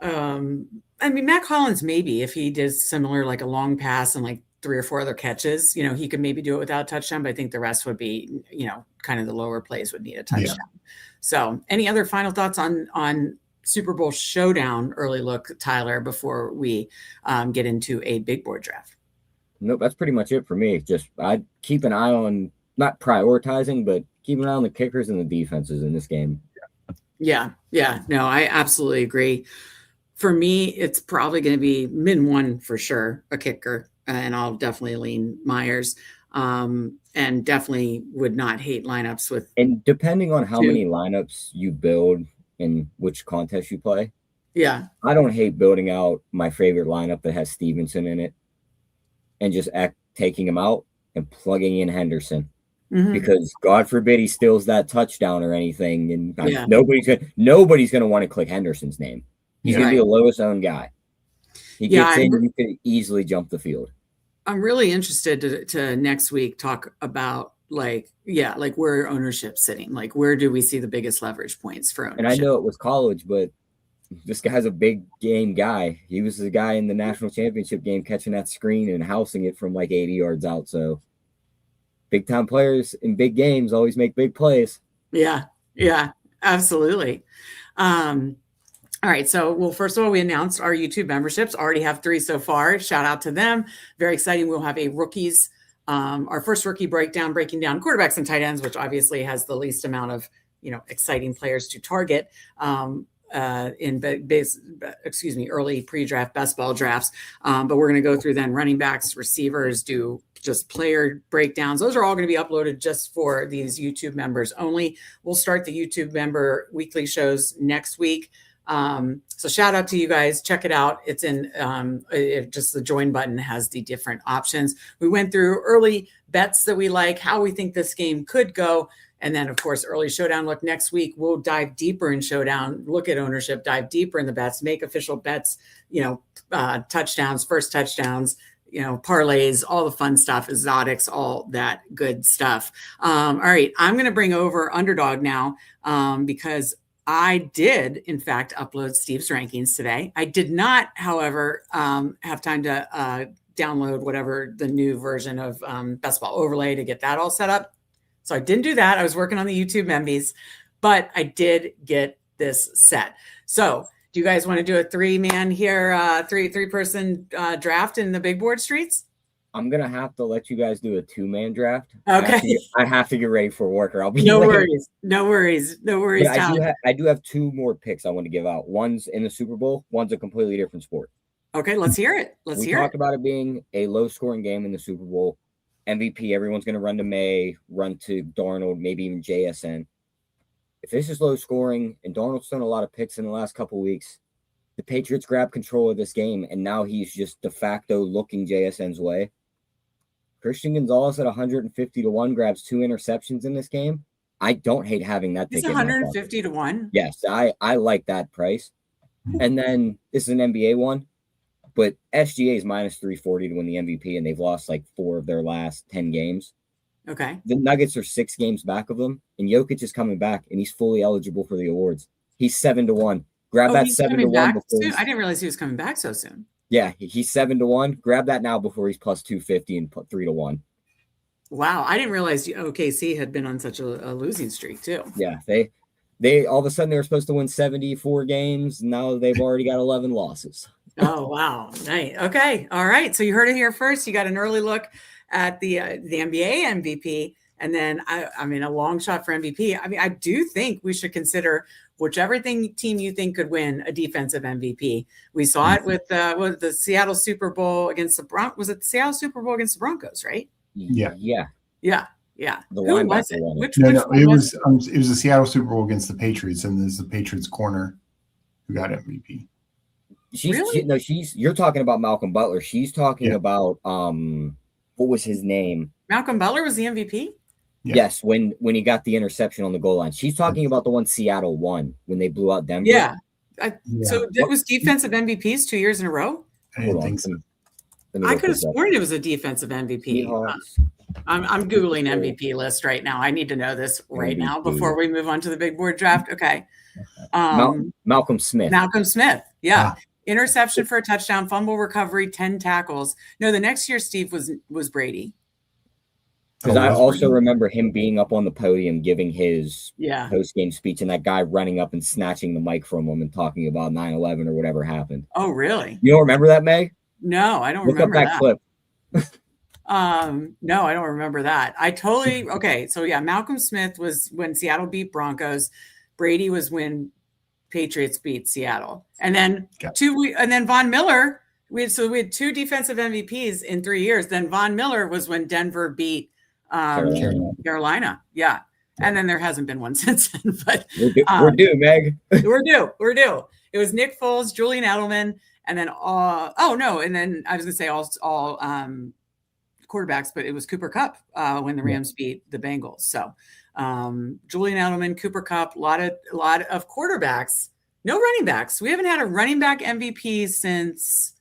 Matt Collins, maybe if he did similar, like a long pass and like 3 or 4 other catches, he could maybe do it without a touchdown, but I think the rest would be, kind of the lower plays would need a touchdown. Yeah. So any other final thoughts on Super Bowl Showdown early look, Tyler, before we get into a big board draft? Nope, that's pretty much it for me. Just I'd keep an eye on, not prioritizing, but keep an eye on the kickers and the defenses in this game. Yeah. No, I absolutely agree. For me, it's probably going to be min 1 for sure, a kicker, and I'll definitely lean Myers. And definitely would not hate lineups with. And depending on how many lineups you build and which contest you play. Yeah. I don't hate building out my favorite lineup that has Stevenson in it and just taking him out and plugging in Henderson. Mm-hmm. Because God forbid he steals that touchdown or anything. And nobody's going to want to click Henderson's name. He's going to be the lowest owned guy. He gets in, you could easily jump the field. I'm really interested to next week talk about like where ownership's sitting. Like, where do we see the biggest leverage points for ownership? And I know it was college, but this guy's a big game guy. He was the guy in the national championship game catching that screen and housing it from like 80 yards out. So big time players in big games always make big plays. Yeah, absolutely. All right. So, well, first of all, we announced our YouTube memberships. Already have 3 so far. Shout out to them. Very exciting. We'll have a rookies, our first rookie breaking down quarterbacks and tight ends, which obviously has the least amount of, exciting players to target in early pre-draft best ball drafts. But we're going to go through then running backs, receivers, do just player breakdowns. Those are all going to be uploaded just for these YouTube members only. We'll start the YouTube member weekly shows next week. So shout out to you guys. Check it out. It's in just the join button has the different options. We went through early bets that we like, how we think this game could go. And then, of course, early Showdown look next week. We'll dive deeper in Showdown, look at ownership, dive deeper in the bets, make official bets, touchdowns, first touchdowns, parlays, all the fun stuff, exotics, all that good stuff. All right. I'm going to bring over Underdog now because I did, in fact, upload Steve's rankings today. I did not, however, have time to download whatever the new version of Best Ball Overlay to get that all set up. So I didn't do that. I was working on the YouTube membies, but I did get this set. So do you guys want to do a 3-man here, three-person draft in the big board streets? I'm going to have to let you guys do a 2-man draft. Okay. I have to get ready for work or I'll be No worries. I do have 2 more picks I want to give out. One's in the Super Bowl. One's a completely different sport. Okay, let's hear it. We talked about it being a low-scoring game in the Super Bowl. MVP, everyone's going to run to May, run to Darnold, maybe even JSN. If this is low-scoring and Darnold's thrown a lot of picks in the last couple weeks, the Patriots grab control of this game, and now he's just de facto looking JSN's way. Christian Gonzalez at 150-1 grabs 2 interceptions in this game. I don't hate having that. It's 150-1. Yes, I like that price. And then this is an NBA one, but SGA is minus 340 to win the MVP, and they've lost like 4 of their last 10 games. Okay. The Nuggets are 6 games back of them, and Jokic is coming back, and he's fully eligible for the awards. He's 7-1. Grab that 7-1 before. I didn't realize he was coming back so soon. Yeah, he's 7-1. Grab that now before he's plus 250 and put 3-1. Wow, I didn't realize OKC had been on such a losing streak too. Yeah, they all of a sudden they were supposed to win 74 games. Now they've already got 11 losses. Oh wow, nice. Okay, all right. So you heard it here first. You got an early look at the NBA MVP, and then I mean a long shot for MVP. I mean, I do think we should consider whichever team you think could win a defensive MVP. We saw it with the Seattle Super Bowl against the Broncos. Was it the Seattle Super Bowl against the Broncos, right? Yeah. The Who was it? Which it was the Seattle Super Bowl against the Patriots, and there's the Patriots corner who got MVP. You're talking about Malcolm Butler. She's talking about what was his name? Malcolm Butler was the MVP? Yeah. Yes, when he got the interception on the goal line. She's talking about the one Seattle won when they blew out Denver. Yeah. So it was defensive MVPs 2 years in a row? Hold on. I could have sworn it was a defensive MVP. I'm Googling MVP list right now. I need to know this right now before we move on to the big board draft. Okay. Malcolm Smith. Malcolm Smith. Yeah. Interception for a touchdown, fumble recovery, 10 tackles. No, the next year, Steve, was Brady. Because I also remember him being up on the podium giving his post-game speech and that guy running up and snatching the mic from him and talking about 9/11 or whatever happened. Oh, really? You don't remember that, Meg? No, I don't remember that. Look up that clip. No, I don't remember that. Okay. So Malcolm Smith was when Seattle beat Broncos. Brady was when Patriots beat Seattle. And then Von Miller, we had two defensive MVPs in 3 years. Then Von Miller was when Denver beat Carolina. Yeah. And then there hasn't been one since then. But we're due, Meg. We're due. It was Nick Foles, Julian Edelman, and then and then I was gonna say all quarterbacks, but it was Cooper Kupp when the Rams beat the Bengals. So Julian Edelman, Cooper Kupp, a lot of quarterbacks, no running backs. We haven't had a running back MVP since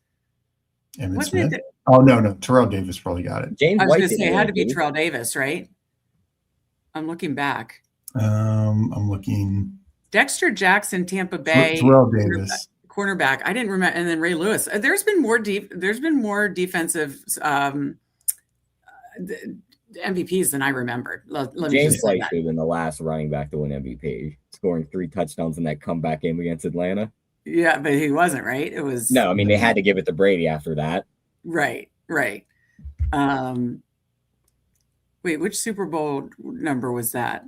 Oh no, Terrell Davis probably got it. I was going to say it had to be Terrell Davis, right? I'm looking back. I'm looking. Dexter Jackson, Tampa Bay. Terrell Davis, cornerback. I didn't remember, and then Ray Lewis. There's been more defensive MVPs than I remembered. James White should have been the last running back to win MVP, scoring 3 touchdowns in that comeback game against Atlanta. Yeah, but he wasn't, right? It was no. I mean, they had to give it to Brady after that. Right. Wait, which Super Bowl number was that?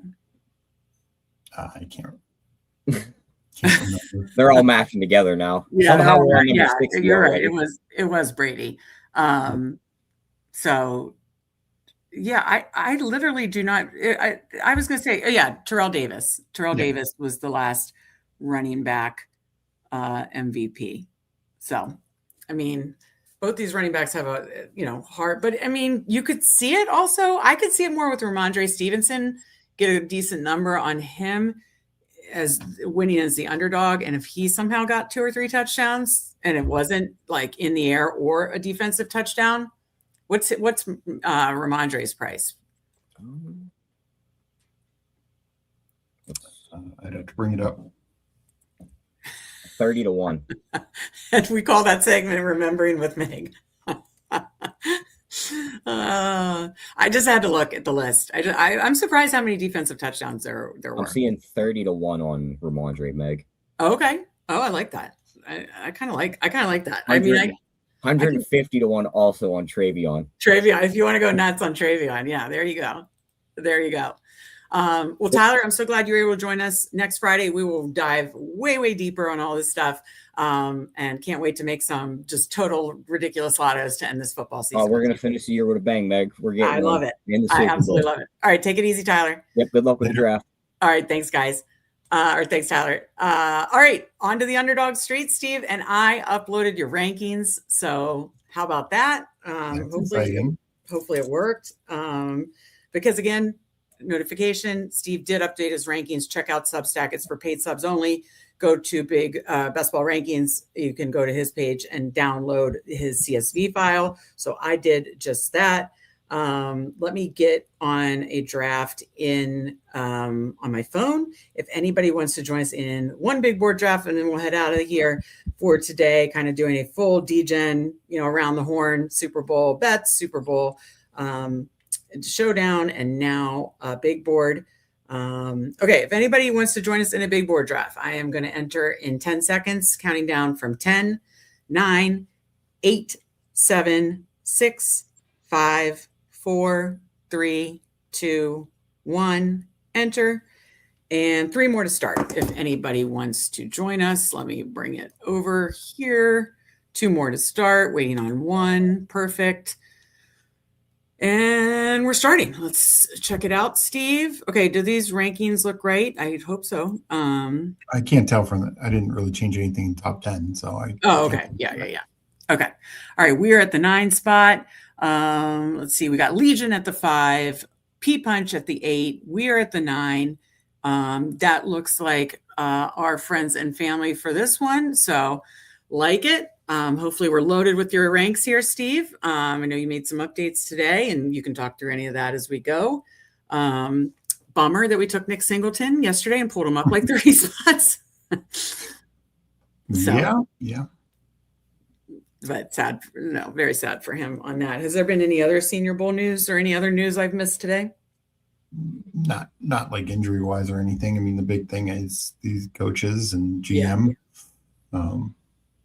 I can't remember. They're all matching together now. Yeah, somehow we're on number 60. You're right. It was Brady. So yeah, I literally do not. I was going to say, Terrell Davis. Terrell Davis was the last running back MVP. So, I mean, both these running backs have a heart, but I mean, you could see it also. I could see it more with Ramondre Stevenson, get a decent number on him as winning as the underdog. And if he somehow got 2 or 3 touchdowns and it wasn't like in the air or a defensive touchdown, what's Ramondre's price? I'd have to bring it up. 30-1. And we call that segment Remembering with Meg. I just had to look at the list. I'm surprised how many defensive touchdowns there were. I'm seeing 30-1 on Ramondre, Meg. Okay. Oh, I like that. I kind of like that. I mean, 150-1 also on Travion. Travion, if you want to go nuts on Travion, there you go. Well, Tyler, I'm so glad you were able to join us. Next Friday, we will dive way deeper on all this stuff, and can't wait to make some just total ridiculous lottos to end this football season. Oh, we're going to finish the year with a bang, Meg. I love it. I absolutely love it. All right, take it easy, Tyler. Yep, good luck with the draft. All right, thanks, guys. Thanks, Tyler. All right, on to the Underdog Street. Steve and I uploaded your rankings, so how about that? Hopefully it worked. Because again, notification, Steve did update his rankings. Check out Substack. It's for paid subs only. Go to Big Best Ball Rankings. You can go to his page and download his CSV file. So I did just that. Let me get on a draft on my phone. If anybody wants to join us in one big board draft, and then we'll head out of here for today, kind of doing a full Degen, around the horn, Super Bowl bets, Super Bowl Showdown, and now a big board. Okay, if anybody wants to join us in a big board draft, I am going to enter in 10 seconds, counting down from 10, 9, 8, 7, 6, 5, 4, 3, 2, 1, enter. And 3 more to start. If anybody wants to join us, let me bring it over here. 2 more to start, waiting on 1. Perfect. And we're starting. Let's check it out, Steve. Okay, do these rankings look right? I hope so. I can't tell from that. I didn't really change anything in top 10, so Oh, okay. Yeah. Okay. All right, we are at the 9 spot. Let's see. We got Legion at the 5, P-Punch at the 8. We are at the 9. That looks like our friends and family for this one. So like it. Hopefully we're loaded with your ranks here, Steve. I know you made some updates today, and you can talk through any of that as we go. Bummer that we took Nick Singleton yesterday and pulled him up like 30 spots. So, yeah. But sad, no, very sad for him on that. Has there been any other Senior Bowl news or any other news I've missed today? Not like injury wise or anything. I mean, the big thing is these coaches and GM.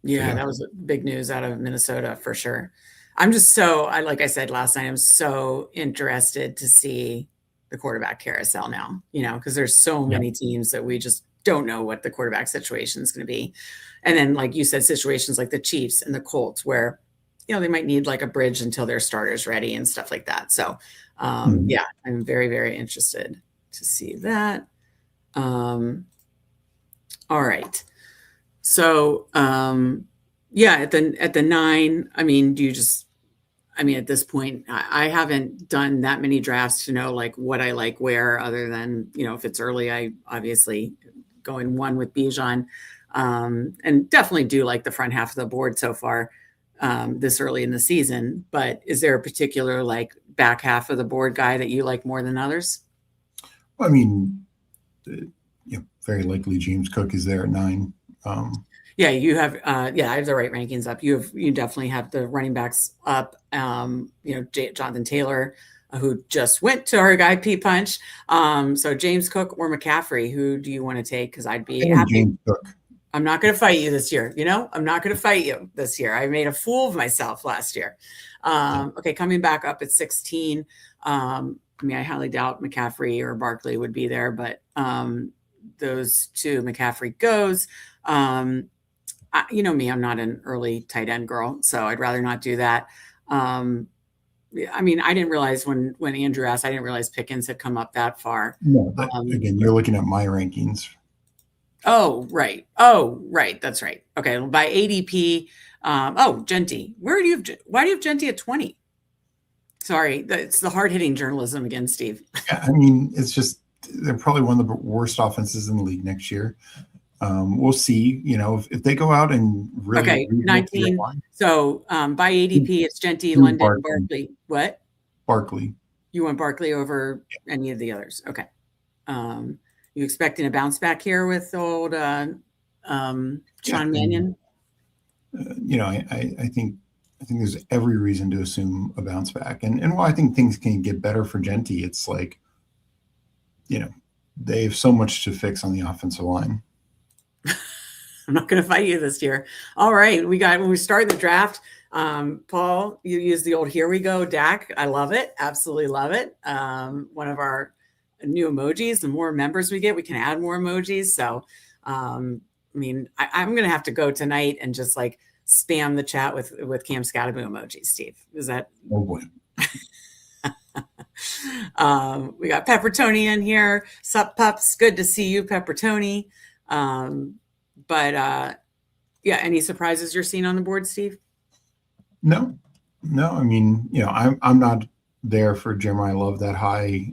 Yeah, that was big news out of Minnesota for sure. I'm just like I said last night, I'm so interested to see the quarterback carousel now, because there's so many teams that we just don't know what the quarterback situation is going to be. And then, like you said, situations like the Chiefs and the Colts where, they might need like a bridge until their starter's ready and stuff like that. So, yeah, I'm very, very interested to see that. All right. So, at the 9, I mean, at this point, I haven't done that many drafts to know like what I like where, other than, if it's early, I obviously go in 1 with Bijan, and definitely do like the front half of the board so far, this early in the season. But is there a particular like back half of the board guy that you like more than others? Well, I mean, very likely James Cook is there at 9. You have, I have the right rankings up. You definitely have the running backs up. Jonathan Taylor, who just went to our guy P-Punch. So James Cook or McCaffrey, who do you want to take? Because I'd be happy. James Cook. I'm not going to fight you this year. I'm not going to fight you this year. I made a fool of myself last year. Okay, coming back up at 16. I highly doubt McCaffrey or Barkley would be there, but those two, McCaffrey goes. You know me, I'm not an early tight end girl, so I'd rather not do that. I didn't realize when Andrew asked, I didn't realize Pickens had come up that far. No, again, you're looking at my rankings. Oh, right. That's right. Okay. By ADP. Genty. Why do you have Genty at 20? Sorry. It's the hard hitting journalism again, Steve. Yeah, it's just, they're probably one of the worst offenses in the league next year. We'll see, if they go out and really. Okay. 19. So, by ADP, it's Genty, London, Barkley. What? Barkley. You want Barkley over any of the others? Okay. You expecting a bounce back here with old Sean Mannion? I think there's every reason to assume a bounce back. And while I think things can get better for Genty, it's like, they have so much to fix on the offensive line. I'm not going to fight you this year. All right. When we start the draft, Paul, you use the old "here we go" Dak. I love it. Absolutely love it. One of our new emojis. The more members we get, we can add more emojis. So, I'm going to have to go tonight and just like spam the chat with Cam Scataboo emojis. Steve, is that? Oh boy. We got Pepper Tony in here. Sup, pups? Good to see you, Pepper Tony. Any surprises you're seeing on the board, Steve? No. I'm not there for Jeremiah Love that high.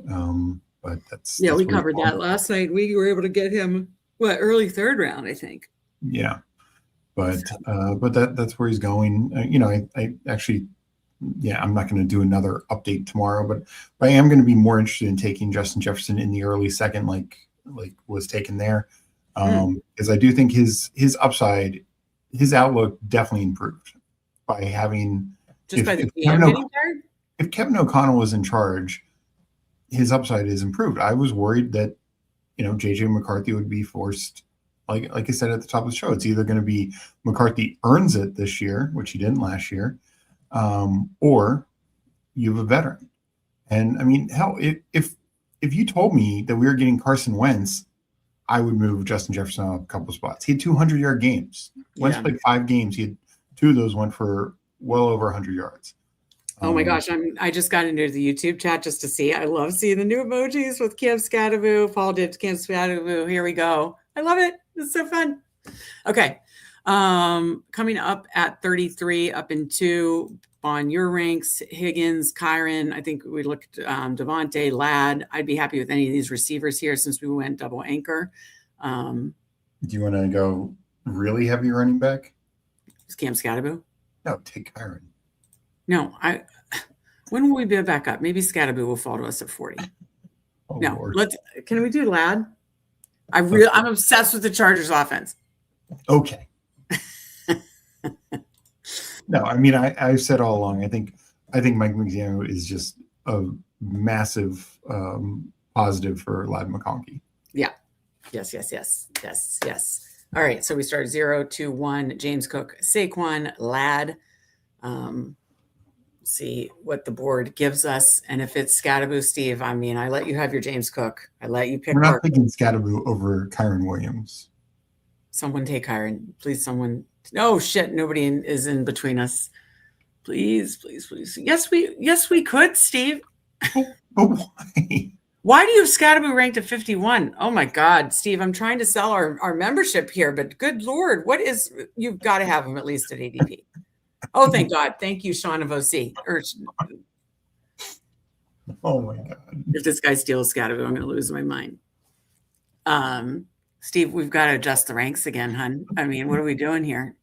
But that's we covered that last night. We were able to get him early 3rd round, I think. Yeah, but that's where he's going. I actually, I'm not going to do another update tomorrow, but I am going to be more interested in taking Justin Jefferson in the early 2nd, like was taken there, because I do think his upside, his outlook definitely improved by having just by the GM getting tired. If Kevin O'Connell was in charge, his upside is improved. I was worried that, JJ McCarthy would be forced, like I said at the top of the show, it's either going to be McCarthy earns it this year, which he didn't last year, or you have a veteran. And hell, if you told me that we were getting Carson Wentz, I would move Justin Jefferson out a couple spots. He had 200-yard games. Wentz played 5 games. He had 2 of those went for well over 100 yards. Oh my gosh, I just got into the YouTube chat just to see. I love seeing the new emojis with Cam Scadaboo. Paul did Cam Scadaboo. Here we go. I love it. It's so fun. Okay. Coming up at 33, up in 2 on your ranks, Higgins, Kyron. I think we looked Devontae, Ladd. I'd be happy with any of these receivers here since we went double anchor. Do you want to go really heavy running back? Is Cam Scadaboo? No, take Kyron. No, when will we be back up? Maybe Scadaboo will fall to us at 40. Oh, No, Lord. Can we do Ladd? I'm obsessed with the Chargers offense. Okay. No, I mean, I've said all along, I think Mike McDaniel is just a massive positive for Ladd McConkey. Yeah. Yes. All right. So we start 0, 2, 1, James Cook, Saquon, Ladd. See what the board gives us. And if it's Scadaboo, Steve, I mean, I let you have your James Cook. I let you pick. We're not picking Scadaboo over Kyron Williams. Someone take Kyron. Please, someone. Oh, shit. Nobody is in between us. Please. Yes, we could, Steve. But why? Why do you have Scadaboo ranked at 51? Oh my God, Steve, I'm trying to sell our membership here, but good Lord, you've got to have him at least at ADP. Oh, thank God. Thank you, Sean of OC. Oh my God. If this guy steals Scadaboo, I'm going to lose my mind. Steve, we've got to adjust the ranks again, hun. I mean, what are we doing here?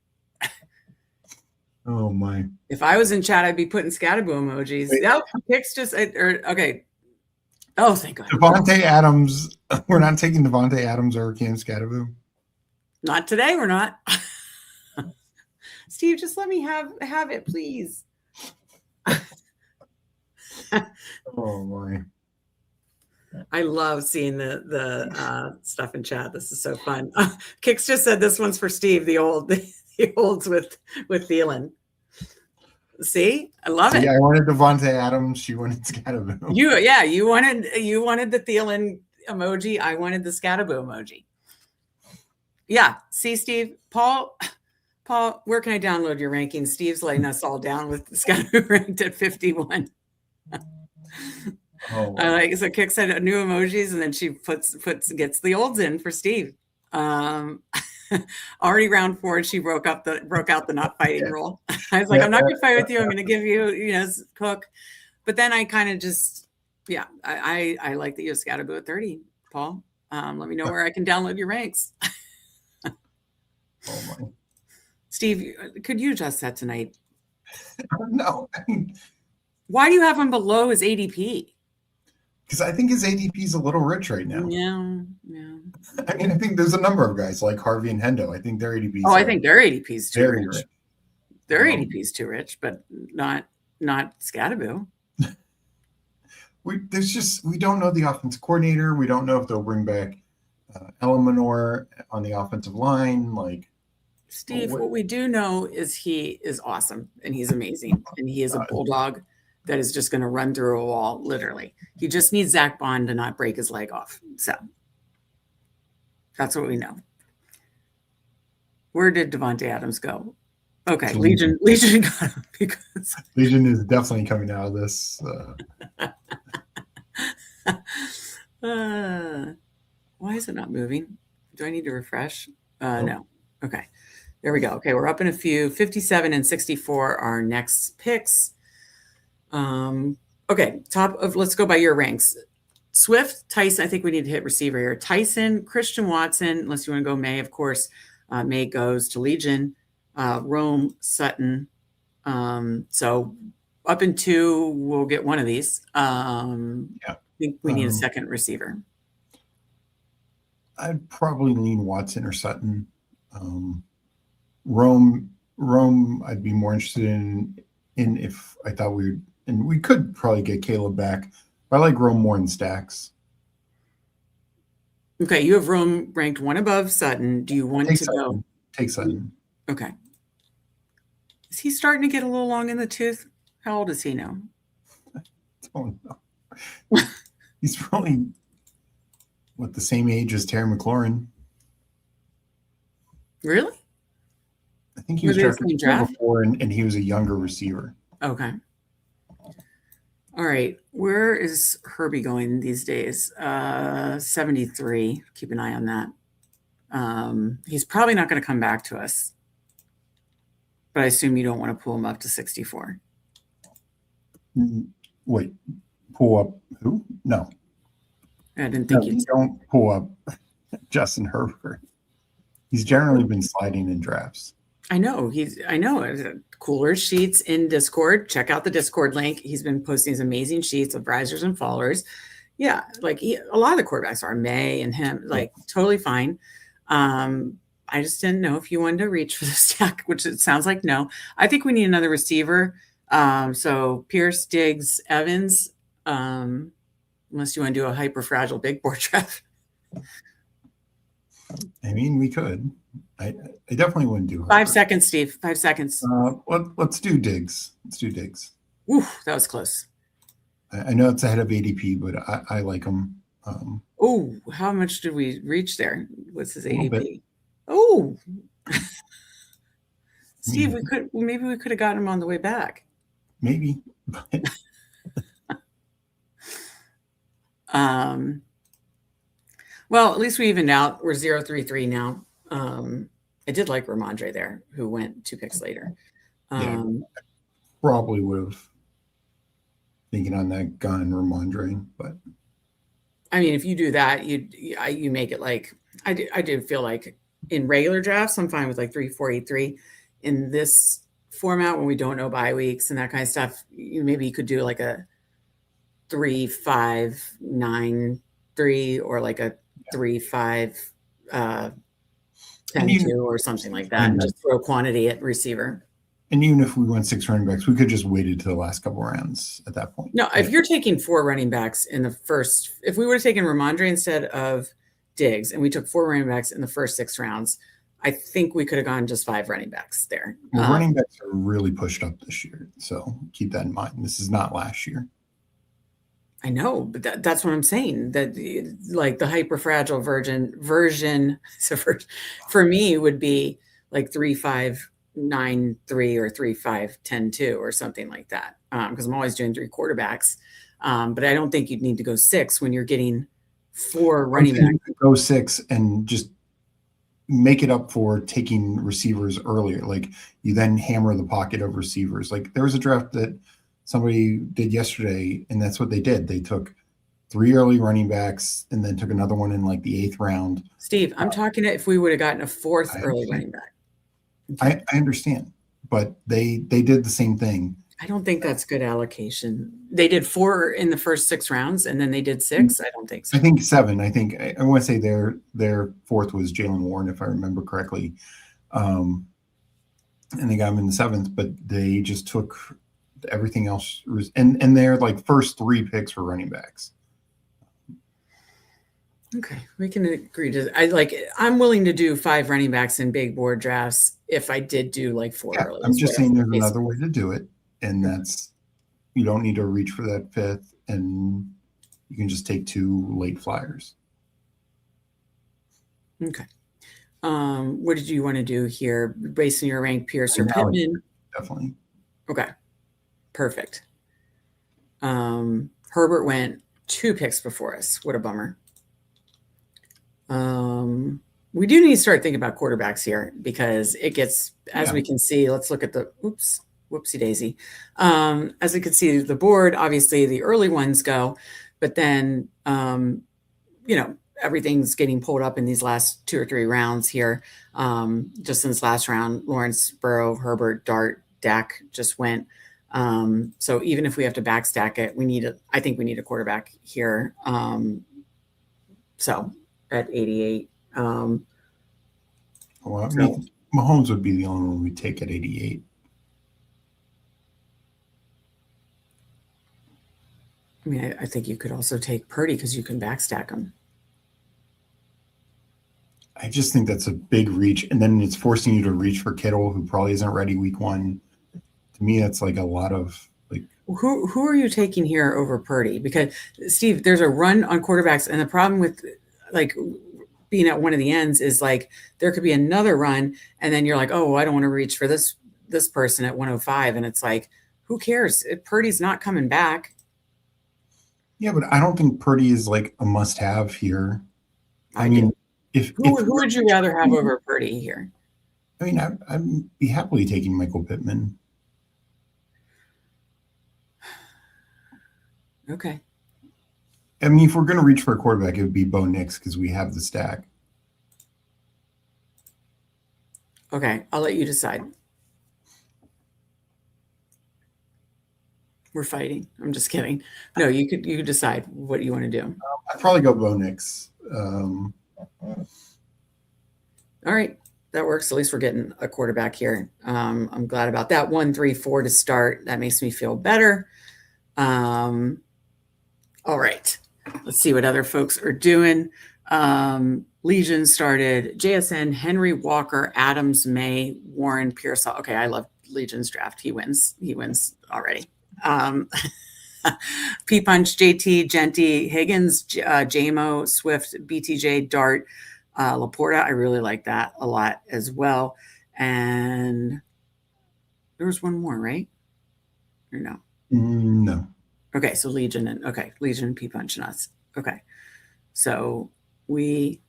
Oh my. If I was in chat, I'd be putting Scadaboo emojis. Nope, picks just, okay. Oh, thank God. Devontae Adams. We're not taking Devontae Adams over Cam Scadaboo. Not today, we're not. Steve, just let me have it, please. Oh my. I love seeing the stuff in chat. This is so fun. Kix just said this one's for Steve, the olds with Thielen. See, I love it. Yeah, I wanted Devontae Adams. She wanted Scadaboo. You wanted the Thielen emoji. I wanted the Scadaboo emoji. Yeah. See, Steve, Paul, where can I download your rankings? Steve's letting us all down with Scadaboo ranked at 51. Oh, I like so. Kix said new emojis, and then she gets the olds in for Steve. Already round 4, she broke out the not fighting rule. I was like, I'm not going to fight with you. I'm going to give you, Cook. But then I kind of just, I like that you have Scadaboo at 30, Paul. Let me know where I can download your ranks. Oh my. Steve, could you adjust that tonight? No. Why do you have him below his ADP? Because I think his ADP is a little rich right now. Yeah. I mean, I think there's a number of guys like Harvey and Hendo. I think their ADP. I think their ADP is too very rich. Their ADP is too rich, but not Scadaboo. We don't know the offensive coordinator. We don't know if they'll bring back Eleanor on the offensive line. Like Steve, what we do know is he is awesome and he's amazing and he is a bulldog that is just going to run through a wall, literally. He just needs Zach Bond to not break his leg off. So that's what we know. Where did Devontae Adams go? Okay, Legion got him because Legion is definitely coming out of this. Why is it not moving? Do I need to refresh? No. Okay, there we go. Okay, we're up in a few. 57 and 64 are next picks. Okay, let's go by your ranks. Swift, Tyson, I think we need to hit receiver here. Tyson, Christian Watson, unless you want to go May, of course. May goes to Legion. Rome, Sutton. So up in 2, we'll get one of these. I think we need a second receiver. I'd probably lean Watson or Sutton. Rome, I'd be more interested in if I thought we could probably get Caleb back. But I like Rome more than Stacks. Okay, you have Rome ranked 1 above Sutton. Do you want to go? Take Sutton. Okay. Is he starting to get a little long in the tooth? How old is he now? I don't know. He's probably the same age as Terry McLaurin. Really? I think he was drafted before, and he was a younger receiver. Okay. All right. Where is Herbie going these days? 73. Keep an eye on that. He's probably not going to come back to us, but I assume you don't want to pull him up to 64. Wait, pull up who? No. I didn't think you don't pull up Justin Herbert. He's generally been sliding in drafts. I know. Cooler sheets in Discord. Check out the Discord link. He's been posting these amazing sheets of risers and fallers. Yeah, like a lot of the quarterbacks are May and him, like totally fine. I just didn't know if you wanted to reach for the stack, which it sounds like no. I think we need another receiver. So Pierce, Diggs, Evans, unless you want to do a hyper fragile big board draft. I mean, we could. I definitely wouldn't do 5 seconds, Steve. 5 seconds. Let's do Diggs. Let's do Diggs. Ooh, that was close. I know it's ahead of ADP, but I like him. Oh, how much did we reach there? What's his ADP? Oh, Steve, maybe we could have gotten him on the way back. Maybe. Well, at least we evened out. We're 0-3-3 now. I did like Ramondre there, who went 2 picks later. Probably would have thinking on that gun Ramondre, but I mean, if you do that, you make it like I do feel like in regular drafts, I'm fine with like 3-4-8-3. In this format, when we don't know bye weeks and that kind of stuff, maybe you could do like a 3-5-9-3 or like a 3-5 10-2 or something like that, and just throw quantity at receiver. And even if we went 6 running backs, we could just waited to the last couple rounds at that point. No, if you're taking 4 running backs in the first, if we would have taken Ramondre instead of Diggs and we took 4 running backs in the first 6 rounds, I think we could have gone just 5 running backs there. Well, running backs are really pushed up this year, so keep that in mind. This is not last year. I know, but that's what I'm saying. That like the hyper fragile version so for me would be like 3-5-9-3 or 3-5-10-2 or something like that. Because I'm always doing 3 quarterbacks. But I don't think you'd need to go 6 when you're getting 4 running backs. Go 6 and just make it up for taking receivers earlier. Like you then hammer the pocket of receivers. Like there was a draft that somebody did yesterday, and that's what they did. They took 3 early running backs and then took another one in like the 8th round. Steve, I'm talking if we would have gotten a 4th early running back. I understand, but they did the same thing. I don't think that's good allocation. They did 4 in the first 6 rounds, and then they did 6. I don't think so. I think 7. I think I want to say their 4th was Jalen Warren, if I remember correctly, and they got him in the 7th. But they just took everything else, and their like first 3 picks were running backs. Okay, we can agree to. I'm willing to do 5 running backs in big board drafts if I did do like 4 early. I'm just saying there's another way to do it. And that's, you don't need to reach for that 5th, and you can just take 2 late flyers. Okay. What did you want to do here? Based on your rank, Pierce or Pittman? Definitely. Okay. Perfect. Herbert went 2 picks before us. What a bummer. We do need to start thinking about quarterbacks here because it gets, as we can see, let's look at the, whoopsie daisy. As we can see the board, obviously the early ones go, but then, everything's getting pulled up in these last 2 or 3 rounds here. Just in this last round, Lawrence, Burrow, Herbert, Dart, Dak just went. So even if we have to backstack it, I think we need a quarterback here. So at 88. Mahomes would be the only one we take at 88. I mean, I think you could also take Purdy because you can backstack him. I just think that's a big reach. And then it's forcing you to reach for Kittle, who probably isn't ready week 1. To me, that's like a lot of like. Who are you taking here over Purdy? Because, Steve, there's a run on quarterbacks. And the problem with like being at one of the ends is like there could be another run. And then you're like, oh, I don't want to reach for this person at 105. And it's like, who cares? Purdy's not coming back. Yeah, but I don't think Purdy is like a must-have here. I I mean, do. if Who would you rather have over Purdy here? I mean, I'd be happily taking Michael Pittman. Okay. I mean, if we're going to reach for a quarterback, it would be Bo Nix because we have the stack. Okay, I'll let you decide. We're fighting. I'm just kidding. No, you could decide what you want to do. I'd probably go Bo Nix. All right, that works. At least we're getting a quarterback here. I'm glad about that. 1, 3, 4 to start. That makes me feel better. All right, let's see what other folks are doing. Legion started. JSN, Henry Walker, Adams, May, Warren, Pearsall. Okay, I love Legion's draft. He wins. He wins already. P Punch, JT, Genty, Higgins, JMO, Swift, BTJ, Dart, Laporta. I really like that a lot as well. And there was one more, right? Or no? No. Okay, so Legion and Legion, P Punch, and us. Okay, so we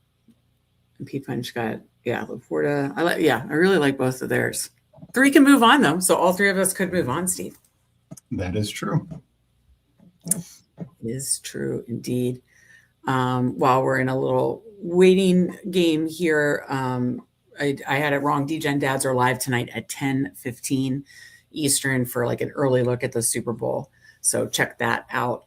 P Punch got Laporta. I really like both of theirs. 3 can move on though, so all 3 of us could move on, Steve. That is true. Is true indeed. While we're in a little waiting game here, I had it wrong. Degen Dads are live tonight at 10:15 Eastern for like an early look at the Super Bowl. So check that out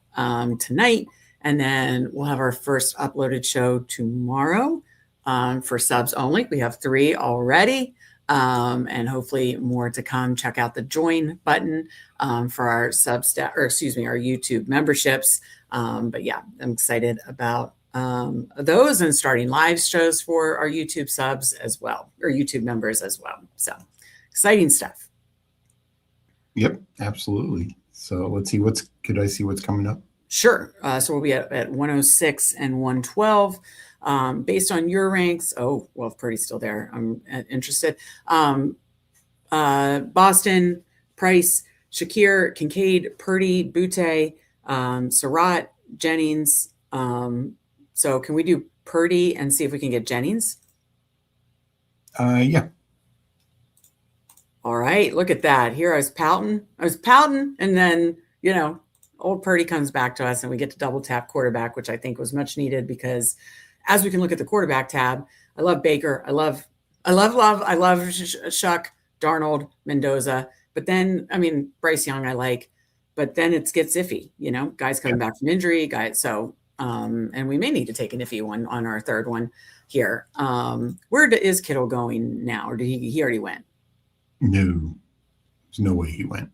tonight. And then we'll have our first uploaded show tomorrow for subs only. We have 3 already. And hopefully more to come. Check out the join button for our Substack, our YouTube memberships. But yeah, I'm excited about those and starting live shows for our YouTube subs as well, or YouTube members as well. So exciting stuff. Yep, absolutely. So let's see could I see what's coming up? Sure. So we'll be at 106 and 112. Based on your ranks. Oh, well, if Purdy's still there, I'm interested. Boston, Price, Shakir, Kincaid, Purdy, Butte, Surratt, Jennings. So can we do Purdy and see if we can get Jennings? Yeah. All right, look at that. Here I was pouting, and then, old Purdy comes back to us and we get to double tap quarterback, which I think was much needed because as we can look at the quarterback tab, I love Baker. I love Shuck, Darnold, Mendoza. But then, Bryce Young I like, but then it gets iffy, guys coming back from injury, So, and we may need to take an iffy one on our third one here. Where is Kittle going now? Or did he already went? No, there's no way he went.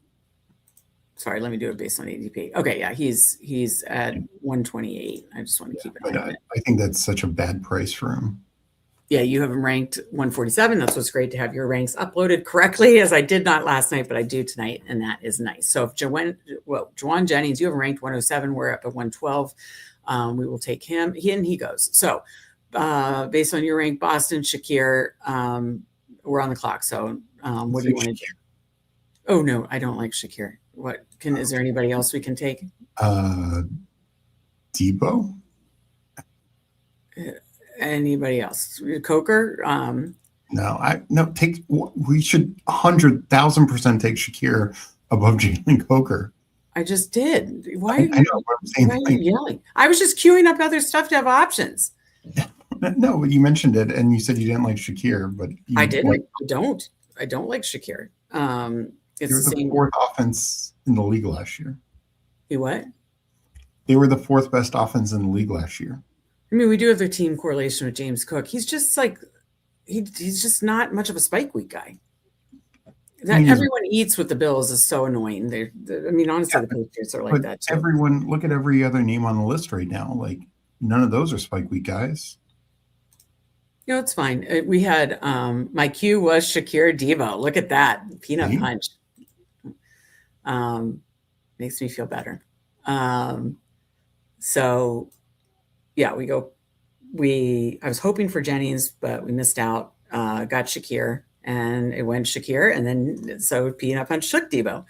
Sorry, let me do it based on ADP. Okay, yeah, he's at 128. I just want to keep it. I think that's such a bad price for him. Yeah, you have him ranked 147. That's what's great to have your ranks uploaded correctly, as I did not last night, but I do tonight, and that is nice. So if Juwan Jennings, you have him ranked 107. We're up at 112. We will take him. He goes. So based on your rank, Boston, Shakir, we're on the clock. So what do you want to do? Oh no, I don't like Shakir. Is there anybody else we can take? Debo? Anybody else? Coker? We should 100,000% take Shakir above Jalen Coker. I just did. Why I know what I'm saying. Why are you yelling? I was just queuing up other stuff to have options. No, you mentioned it and you said you didn't like Shakir, but I didn't. I don't like Shakir. It's the same. 4th offense in the league last year. You what? They were the 4th best offense in the league last year. We do have their team correlation with James Cook. He's just like, he's just not much of a spike week guy. Everyone eats with the Bills is so annoying. Honestly, the Patriots are like that too. Look at every other name on the list right now. Like none of those are spike week guys. It's fine. We had my cue was Shakir Devo. Look at that peanut punch. Makes me feel better. So yeah, I was hoping for Jennings, but we missed out. Got Shakir and it went Shakir. And then, so peanut punch took Debo.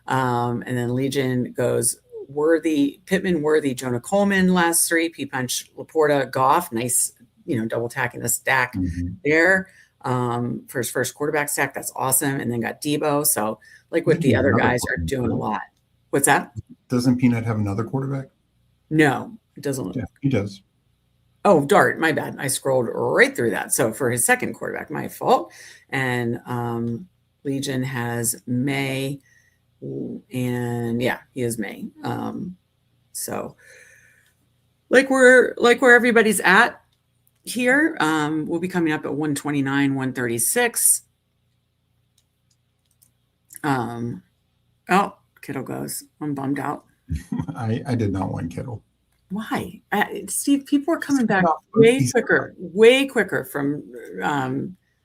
And then Legion goes Worthy, Pittman, Worthy, Jonah Coleman last three, P-Punch, Laporta, Goff, nice, double tacking the stack there for his first quarterback stack. That's awesome. And then got Debo. So like what the other guys are doing a lot. What's that? Doesn't Peanut have another quarterback? No, it doesn't. Yeah, he does. Oh, Dart, my bad. I scrolled right through that. So for his second quarterback, my fault. And Legion has May, and yeah, he is May. So like where everybody's at here, we'll be coming up at 129, 136. Oh, Kittle goes. I'm bummed out. I did not want Kittle. Why? Steve, people are coming back way quicker from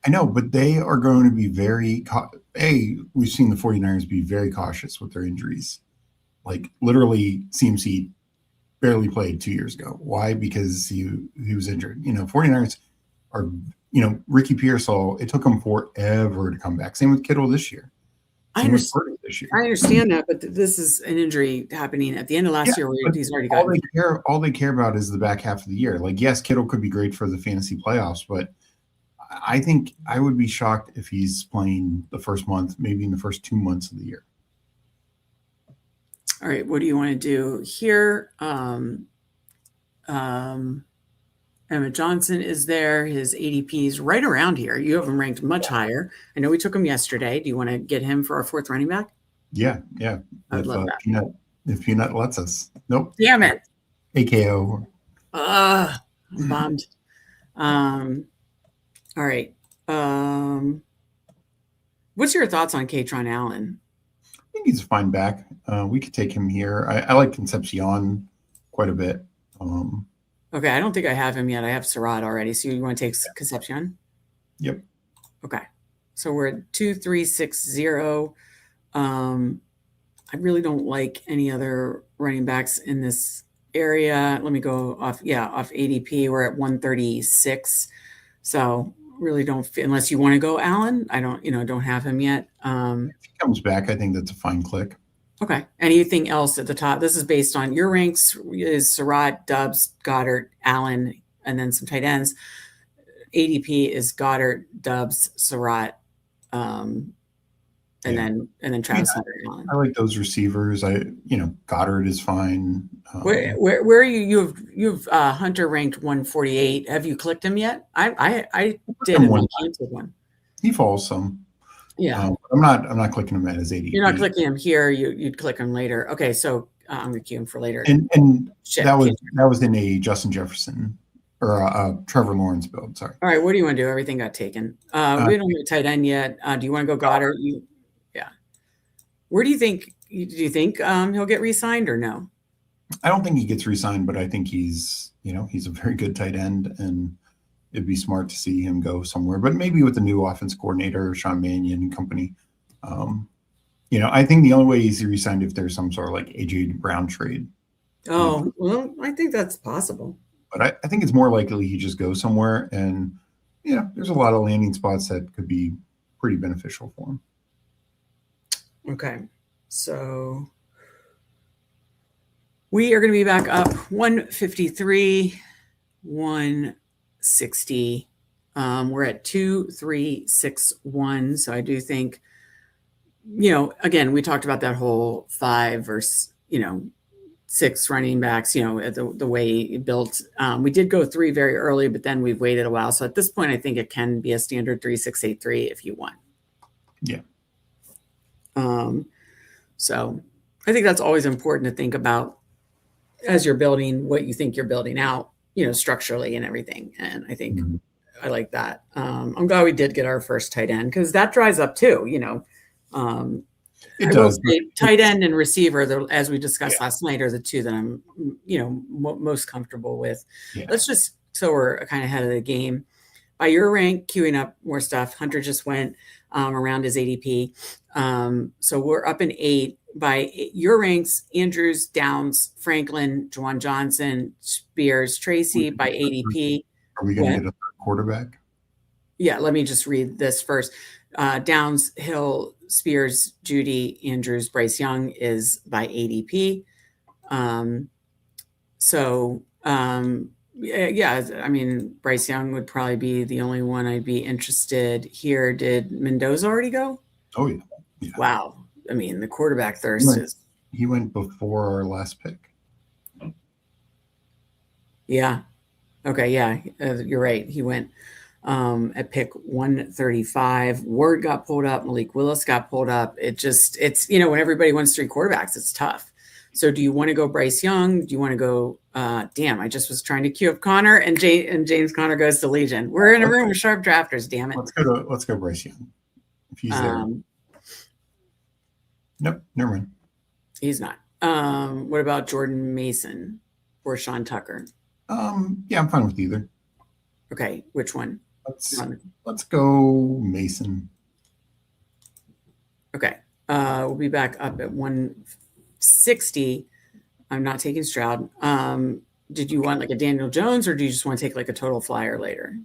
I know, but they are going to be very we've seen the 49ers be very cautious with their injuries. Like literally CMC barely played 2 years ago. Why? Because he was injured. 49ers are, Ricky Pearsall, it took him forever to come back. Same with Kittle this year. I understand that, but this is an injury happening at the end of last year where he's already got. All they care about is the back half of the year. Like, yes, Kittle could be great for the fantasy playoffs, but I think I would be shocked if he's playing the first month, maybe in the first 2 months of the year. All right, what do you want to do here? Emmett Johnson is there. His ADP is right around here. You have him ranked much higher. I know we took him yesterday. Do you want to get him for our fourth running back? Yeah. I'd love that. If Peanut lets us. Nope. Damn it. AKO. I'm bummed. All right. What's your thoughts on Katron Allen? I think he's a fine back. We could take him here. I like Concepcion quite a bit. Okay, I don't think I have him yet. I have Surratt already. So you want to take Concepcion? Yep. Okay. So we're at 2-3-6-0. I really don't like any other running backs in this area. Let me go off ADP. We're at 136. So really don't, unless you want to go Allen. I don't have him yet. If he comes back, I think that's a fine click. Okay. Anything else at the top? This is based on your ranks is Surratt, Dubs, Goddard, Allen, and then some tight ends. ADP is Goddard, Dubs, Surratt, and then Travis Hunter. Allen. I like those receivers. Goddard is fine. Where are you? You have Hunter ranked 148. Have you clicked him yet? I did. One. He falls some. Yeah, I'm not clicking him at his ADP. You're not clicking him here. You'd click him later. Okay, so I'm gonna queue him for later. And that was in a Justin Jefferson or a Trevor Lawrence build. Sorry. All right, what do you want to do? Everything got taken. We don't have a tight end yet. Do you want to go Goddard? Where do you think? Do you think he'll get re-signed or no? I don't think he gets re-signed, but I think he's a very good tight end, and it'd be smart to see him go somewhere, but maybe with the new offense coordinator, Sean Mannion and company. I think the only way he's re-signed if there's some sort of like AJ Brown trade. Oh, well, I think that's possible. But I think it's more likely he just goes somewhere, and there's a lot of landing spots that could be pretty beneficial for him. Okay, so we are going to be back up 153, 160. We're at 2-3-6-1. So I do think, again, we talked about that whole 5 versus, 6 running backs, the way it built. We did go 3 very early, but then we've waited a while. So at this point, I think it can be a standard 3-6-8-3 if you want. Yeah. So I think that's always important to think about as you're building what you think you're building out, structurally and everything. And I think I like that. I'm glad we did get our first tight end because that dries up too, It does. Tight end and receiver, as we discussed last night, are the two that I'm, most comfortable with. Yeah. Let's just, so we're kind of ahead of the game. By your rank, queuing up more stuff. Hunter just went around his ADP. So we're up in 8. By your ranks, Andrews, Downs, Franklin, Juwan Johnson, Spears, Tracy by ADP. Are we going to get a quarterback? Yeah, let me just read this first. Downs, Hill, Spears, Judy, Andrews, Bryce Young is by ADP. Yeah, I mean, Bryce Young would probably be the only one I'd be interested here. Did Mendoza already go? Oh yeah. Wow. I mean, the quarterback thirst is. He went before our last pick. Yeah. Okay. Yeah, you're right. He went at pick 135. Ward got pulled up. Malik Willis got pulled up. It's when everybody wants 3 quarterbacks, it's tough. So do you want to go Bryce Young? Do you want to go? I just was trying to queue up Connor, and James Conner goes to Legion. We're in a room with sharp drafters. Damn it. Let's go Bryce Young. If he's there. Nope, never mind. He's not. What about Jordan Mason or Sean Tucker? Yeah, I'm fine with either. Okay, which one? Let's go Mason. Okay. We'll be back up at 160. I'm not taking Stroud. Did you want like a Daniel Jones, or do you just want to take like a total flyer later?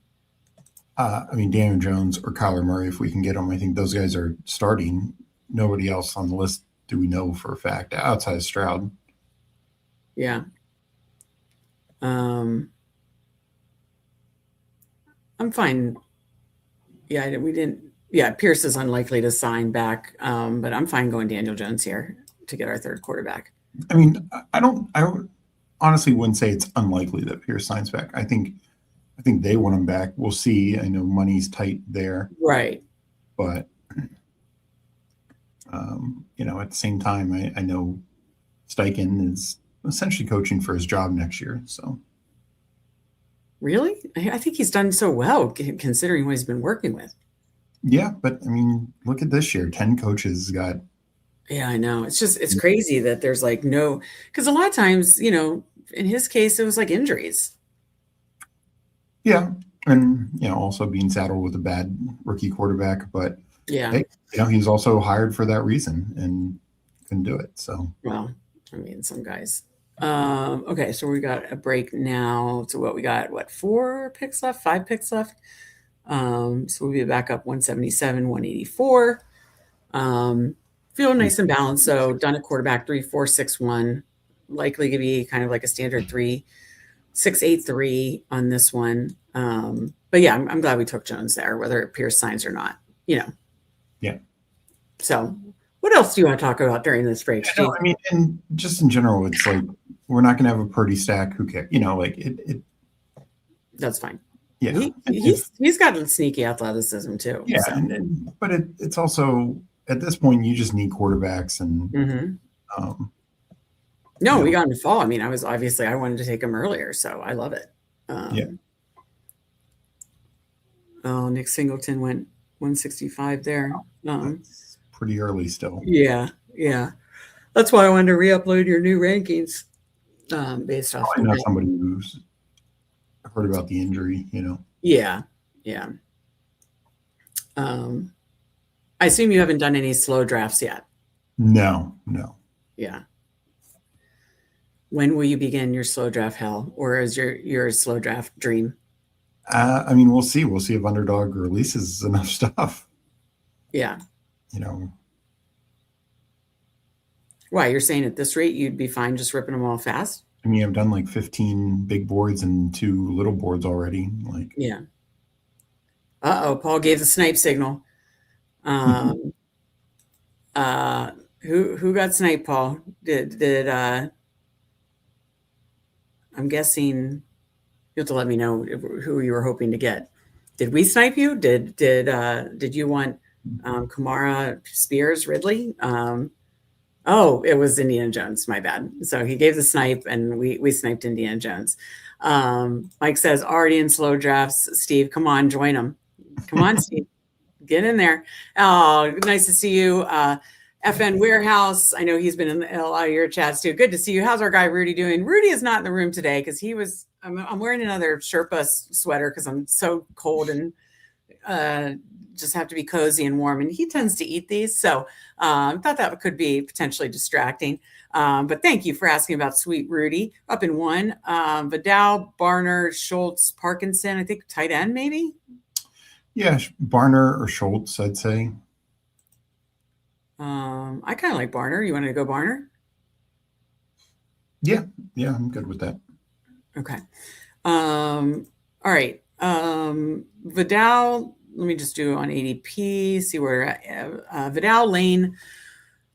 I mean, Daniel Jones or Kyler Murray, if we can get them. I think those guys are starting. Nobody else on the list do we know for a fact outside of Stroud. Yeah. I'm fine. Yeah, we didn't. Yeah, Pierce is unlikely to sign back, but I'm fine going Daniel Jones here to get our 3rd quarterback. I mean, I honestly wouldn't say it's unlikely that Pierce signs back. I think they want him back. We'll see. I know money's tight there, right? But at the same time, I know Steichen is essentially coaching for his job next year. So, really, I think he's done so well considering what he's been working with. Yeah, but I mean, look at this year. 10 coaches got. Yeah, I know. It's crazy that there's like no, because a lot of times, in his case, it was like injuries. Yeah, and also being saddled with a bad rookie quarterback, but yeah, hey, he's also hired for that reason and couldn't do it. So, well, I mean, some guys. Okay, so we got a break now. So what we got? 4 picks left? 5 picks left. So we'll be back up 177, 184. Feel nice and balanced. So done at quarterback 3-4-6-1, likely to be kind of like a standard 3-6-8-3 on this one. But yeah, I'm glad we took Jones there, whether it Pierce signs or not. Yeah. So what else do you want to talk about during this break? Yeah, no, I mean, and just in general, it's like we're not going to have a Purdy stack. Who cares? It. That's fine. Yeah, he's got a sneaky athleticism too. Yeah, so. But it's also at this point you just need quarterbacks and. Mm-hmm. We got him to fall. I mean, I wanted to take him earlier, so I love it. Oh, Nick Singleton went 165 there. That's pretty early still. Yeah. That's why I wanted to re-upload your new rankings based off. Probably not somebody who's heard about the injury, Yeah. I assume you haven't done any slow drafts yet. No. Yeah. When will you begin your slow draft hell, or is your slow draft dream? I mean, we'll see. We'll see if Underdog releases enough stuff. Yeah. Why, you're saying at this rate you'd be fine just ripping them all fast? I mean, I've done like 15 big boards and 2 little boards already. Yeah. Paul gave the snipe signal. Who got sniped, Paul? Did I'm guessing you have to let me know who you were hoping to get. Did we snipe you? Did you want Kamara, Spears, Ridley? It was Indiana Jones. My bad. So he gave the snipe, and we sniped Indiana Jones. Mike says already in slow drafts. Steve, come on, join them. Come on, Steve, get in there. Oh, nice to see you. FN Warehouse. I know he's been in a lot of your chats too. Good to see you. How's our guy Rudy doing? Rudy is not in the room today because I'm wearing another Sherpa sweater because I'm so cold and just have to be cozy and warm. And he tends to eat these. So I thought that could be potentially distracting. But thank you for asking about sweet Rudy. Up in 1. Vidal, Barner, Schultz, Parkinson, I think tight end maybe? Yeah, Barner or Schultz, I'd say. I kind of like Barner. You want to go Barner? Yeah, I'm good with that. Okay. All right. Vidal, let me just do it on ADP, see where Vidal, Lane,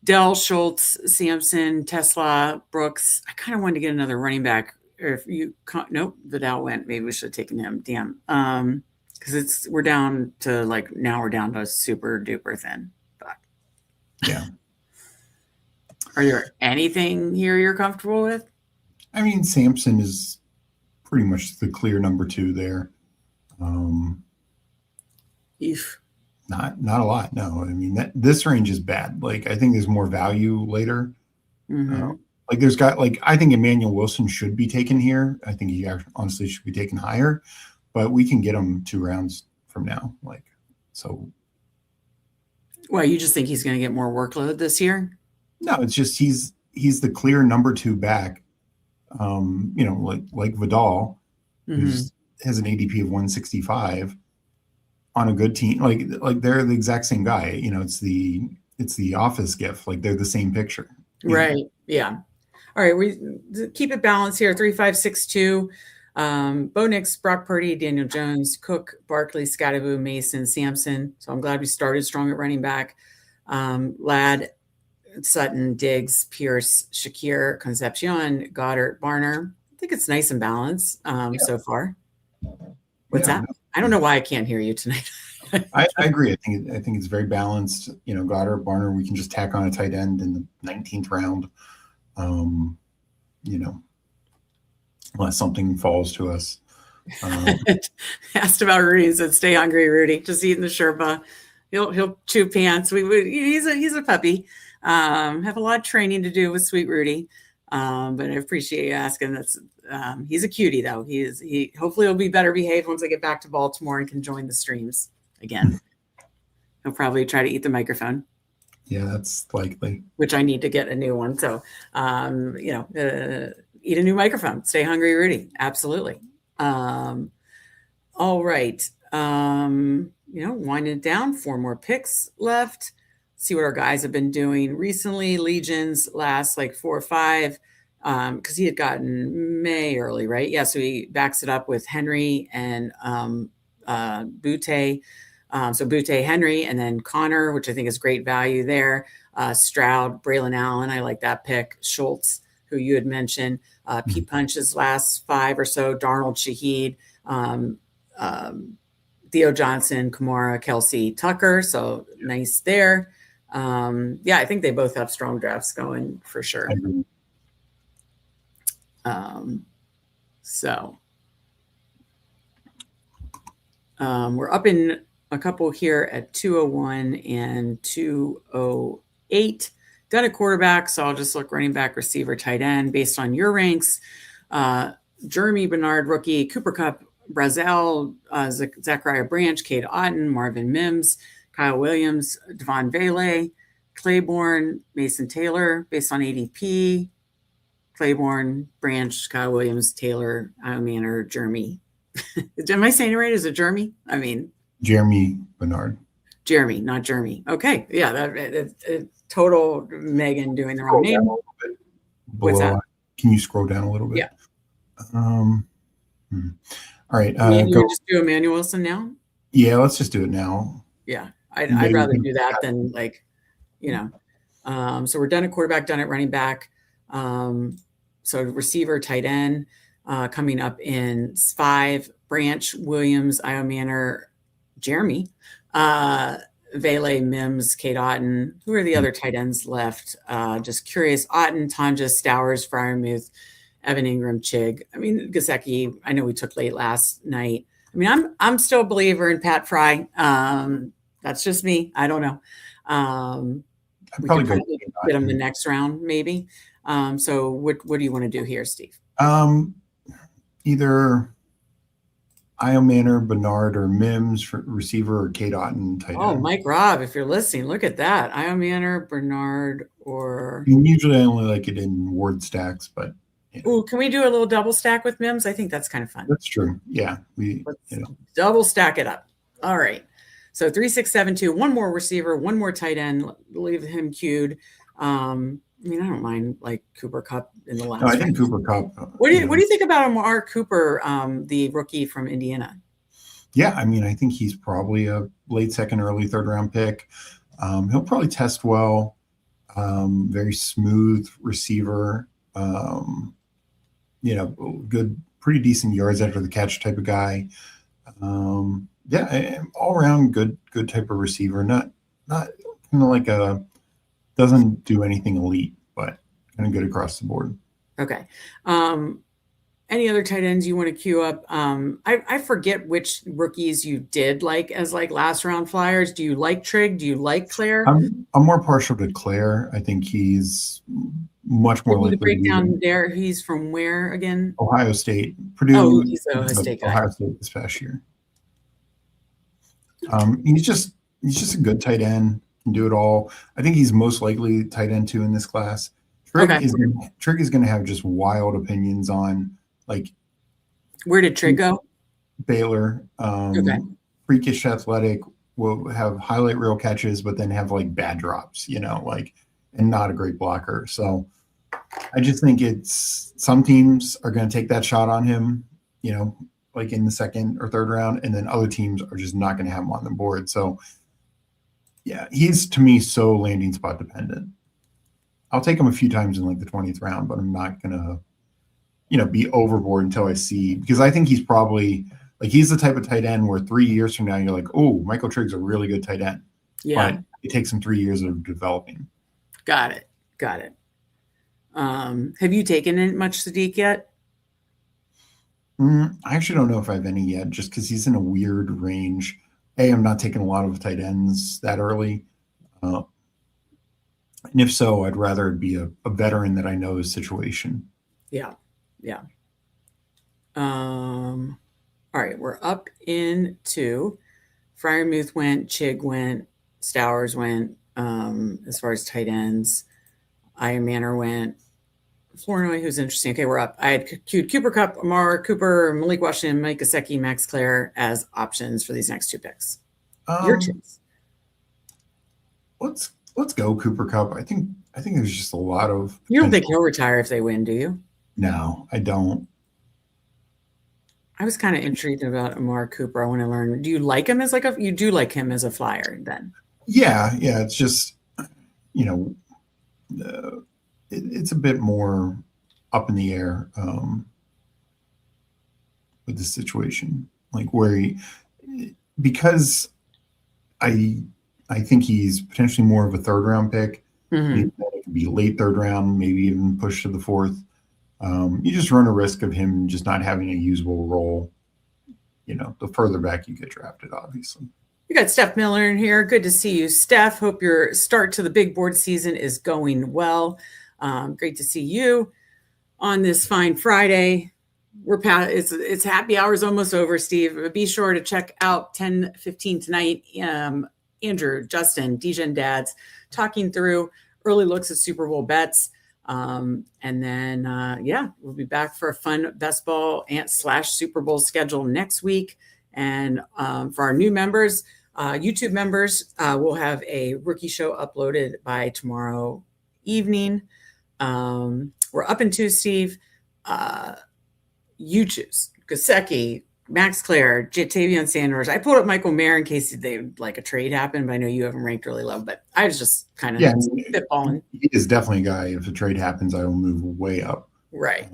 Dell, Schultz, Sampson, Tesla, Brooks. I kind of wanted to get another running back. Or if you nope, Vidal went. Maybe we should have taken him. Damn. Because we're down to super duper thin. But Yeah. Are there anything here you're comfortable with? I mean, Sampson is pretty much the clear number 2 there. Not a lot. No, I mean this range is bad. Like I think there's more value later. Mm-hmm. I think Emmanuel Wilson should be taken here. I think he honestly should be taken higher, but we can get him 2 rounds from now. Well, you just think he's going to get more workload this year? No, it's just he's the clear number 2 back. Like Vidal, who has an ADP of 165 on a good team. Like they're the exact same guy. It's the office gift. Like they're the same picture. Right. Yeah. All right. We keep it balanced here. 3-5-6-2. Bo Nix, Brock Purdy, Daniel Jones, Cook, Barkley, Scattaboo, Mason, Sampson. So I'm glad we started strong at running back. Ladd, Sutton, Diggs, Pierce, Shakir, Concepcion, Goddard, Barner. I think it's nice and balanced so far. What's that? I don't know why I can't hear you tonight. I agree. I think it's very balanced. Goddard, Barner, we can just tack on a tight end in the 19th round. Unless something falls to us. Asked about Rudy and said, "Stay hungry, Rudy. Just eating the Sherpa. He'll chew pants. He's a puppy. Have a lot of training to do with Sweet Rudy. But I appreciate you asking. He's a cutie though. He hopefully will be better behaved once I get back to Baltimore and can join the streams again. He'll probably try to eat the microphone. Yeah, that's likely. Which I need to get a new one. So, eat a new microphone. Stay hungry, Rudy. Absolutely. All right. Winding it down. 4 more picks left. See what our guys have been doing recently. Legion's last 4 or 5, because he had gotten May early, right? Yeah, so he backs it up with Henry and Butte. So Butte, Henry, and then Connor, which I think is great value there. Stroud, Braylon Allen, I like that pick. Schultz, who you had mentioned. Pete Punch's last 5 or so. Darnold, Shaheed, Theo Johnson, Kamara, Kelsey, Tucker. So nice there. I think they both have strong drafts going for sure. We're up in a couple here at 201 and 208. Done a quarterback, so I'll just look running back, receiver, tight end based on your ranks. Jeremy Bernard, rookie, Cooper Kupp, Brazel, Zachariah Branch, Cade Otton, Marvin Mims, Kyle Williams, Devon Vele, Claiborne, Mason Taylor, based on ADP. Claiborne, Branch, Kyle Williams, Taylor, Manor, Jeremy. Am I saying it right? Is it Jeremy? I mean, Jeremy Bernard. Jeremy, not Jeremy. Okay. Yeah. That total Megan doing the wrong name. What's that? Can you scroll down a little bit? Yeah. All right. You just do Emmanuel Wilson now? Yeah, let's just do it now. Yeah. I'd rather do that than so we're done at quarterback, done at running back. So receiver, tight end, coming up in 5, Branch, Williams, Manor, Jeremy, Vele, Mims, Cade Otton. Who are the other tight ends left? Just curious. Otton, Tonja, Stowers, Freiermuth, Evan Ingram, Chig. I mean, Gesicki, I know we took late last night. I mean, I'm still a believer in Pat Fry. That's just me. I don't know. We could probably get him the next round, maybe. So what do you want to do here, Steve? Either Manor, Bernard, or Mims for receiver, or Cade Otton tight end. Oh, Mike Robb, if you're listening, look at that. Manor, Bernard, or usually I only like it in word stacks, but Ooh, can we do a little double stack with Mims? I think that's kind of fun. That's true. Yeah, double stack it up. All right. So 3, 6, 7, 2. One more receiver, one more tight end. Leave him queued. I mean, I don't mind like Cooper Kupp in the last. No, I think Cooper Kupp. What do you think about Amari Cooper, the rookie from Indiana? Yeah, I mean, I think he's probably a late second, early third round pick. He'll probably test well. Very smooth receiver. Good, pretty decent yards after the catch type of guy. Yeah, all around good type of receiver. Not kind of like doesn't do anything elite, but kind of good across the board. Okay. Any other tight ends you want to queue up? I forget which rookies you did like as like last round flyers. Do you like Trigg? Do you like Claire? I'm more partial to Claire. I think he's much more likely. The breakdown there. He's from where again? Ohio State. Purdue. Oh, he's an Ohio State guy. Ohio State this past year. He's just a good tight end. Can do it all. I think he's most likely tight end 2 in this class. Trigg is going to have just wild opinions on like. Where did Trigg go? Baylor. Freakish athletic, will have highlight reel catches, but then have like bad drops, and not a great blocker. So I just think some teams are going to take that shot on him, like in the second or third round, and then other teams are just not going to have him on the board. So yeah, he's to me so landing spot dependent. I'll take him a few times in like the 20th round, but I'm not going to, be overboard until I see, because I think he's probably like, he's the type of tight end where 3 years from now, you're like, oh, Michael Trigg's a really good tight end. Yeah. But it takes him 3 years of developing. Got it. Have you taken in much Sadiq yet? I actually don't know if I have any yet, just because he's in a weird range. I'm not taking a lot of tight ends that early. And if so, I'd rather it be a veteran that I know his situation. Yeah. All right, we're up into Freiermuth went, Chig went, Stowers went. As far as tight ends, Ian Manor went. Flournoy, who's interesting. Okay, we're up. I had queued Cooper Kupp, Amari Cooper, Malik Washington, Mike Gesicki, Max Claire as options for these next 2 picks. Your choice. Let's go Cooper Kupp. I think there's just a lot of. You don't think he'll retire if they win, do you? No, I don't. I was kind of intrigued about Amari Cooper. I want to learn. Do you like him as you do like him as a flyer then? Yeah. It's just, it's a bit more up in the air with the situation, like because I think he's potentially more of a third round pick. Mm-hmm. It could be late third round, maybe even push to the 4th. You just run a risk of him just not having a usable role, the further back you get drafted, obviously. We got Steph Miller in here. Good to see you, Steph. Hope your start to the big board season is going well. Great to see you on this fine Friday. It's happy hour's almost over, Steve. But be sure to check out 10:15 tonight. Andrew, Justin, Degen Dads talking through early looks at Super Bowl bets. And then, we'll be back for a fun best ball / Super Bowl schedule next week. And for our new members, YouTube members, we'll have a rookie show uploaded by tomorrow evening. We're up into Steve. You choose Gesicki, Max Claire, Jatavion Sanders. I pulled up Michael Mayer in case like a trade happened, but I know you have him ranked really low. But I was just kind of spitballing. He is definitely a guy. If a trade happens, I will move way up. Right.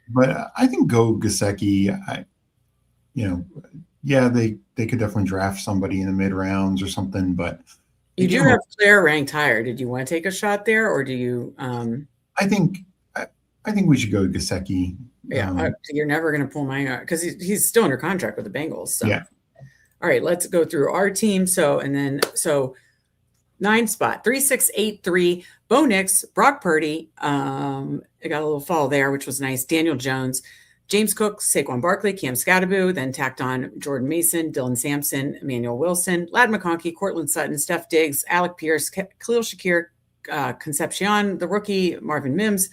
But I think go Gesicki. They could definitely draft somebody in the mid rounds or something. But you do have Claire ranked higher. Did you want to take a shot there, or do you? I think we should go Gesicki. Yeah, you're never going to pull mine because he's still under contract with the Bengals. So. Yeah. All right, let's go through our team. So 9 spot 3683. Bo Nix, Brock Purdy. I got a little fall there, which was nice. Daniel Jones, James Cook, Saquon Barkley, Cam Scatterbo, then tacked on Jordan Mason, Dylan Sampson, Emmanuel Wilson, Ladd McConkey, Cortland Sutton, Steph Diggs, Alec Pierce, Khalil Shakir, Concepcion, the rookie, Marvin Mims,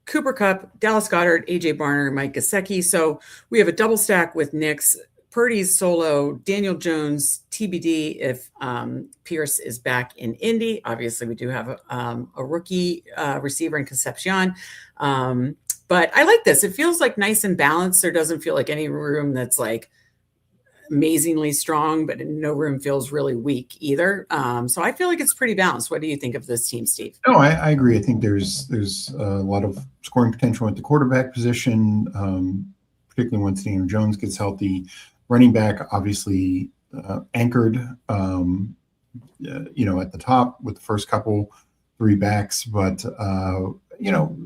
Cooper Kupp, Dallas Goedert, AJ Barner, Mike Gesicki. So we have a double stack with Nix, Purdy's solo, Daniel Jones, TBD if Pierce is back in Indy. Obviously, we do have a rookie receiver in Concepcion. But I like this. It feels like nice and balanced. There doesn't feel like any room that's like amazingly strong, but no room feels really weak either. So I feel like it's pretty balanced. What do you think of this team, Steve? No, I agree. I think there's a lot of scoring potential at the quarterback position, particularly once Daniel Jones gets healthy. Running back, obviously anchored, at the top with the first couple 3 backs, but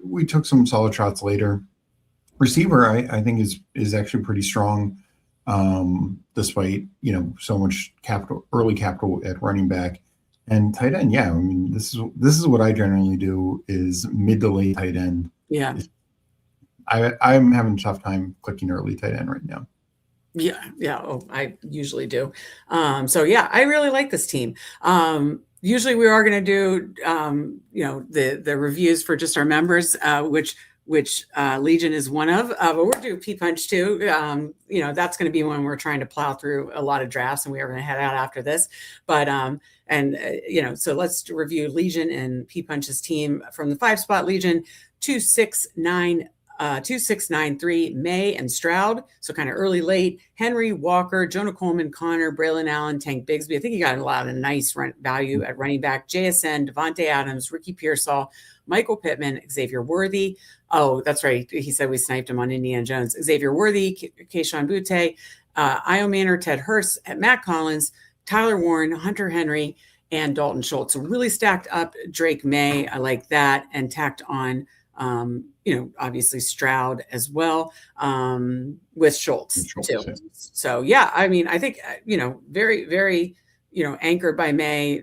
we took some solid shots later. Receiver, I think is actually pretty strong, despite so much early capital at running back. And tight end, yeah, I mean this is what I generally do is mid to late tight end. Yeah, I'm having a tough time clicking early tight end right now. Yeah. Oh, I usually do. So yeah, I really like this team. Usually we are going to do, the reviews for just our members, which Legion is one of, but we're doing P-Punch too. That's going to be when we're trying to plow through a lot of drafts, and we are going to head out after this. But, so let's review Legion and P-Punch's team from the 5-spot Legion, 2693, May and Stroud. So kind of early, late. Henry, Walker, Jonah Coleman, Connor, Braylon Allen, Tank Bigsby. I think he got a lot of nice value at running back. JSN, Devontae Adams, Ricky Pearsall, Michael Pittman, Xavier Worthy. Oh, that's right. He said we sniped him on Indiana Jones. Xavier Worthy, Keyshawn Butte, Io Manor, Ted Hurst, Matt Collins, Tyler Warren, Hunter Henry, and Dalton Schultz. So really stacked up Drake May. I like that. And tacked on obviously Stroud as well, with Schultz too. Yeah. So yeah, I mean, I think, very, very, anchored by May,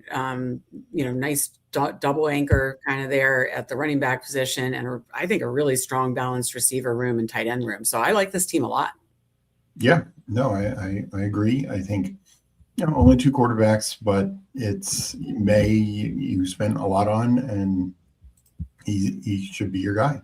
nice double anchor kind of there at the running back position. And I think a really strong balanced receiver room and tight end room. So I like this team a lot. Yeah, no, I agree. I think, only 2 quarterbacks, but it's May you spent a lot on, and he should be your guy.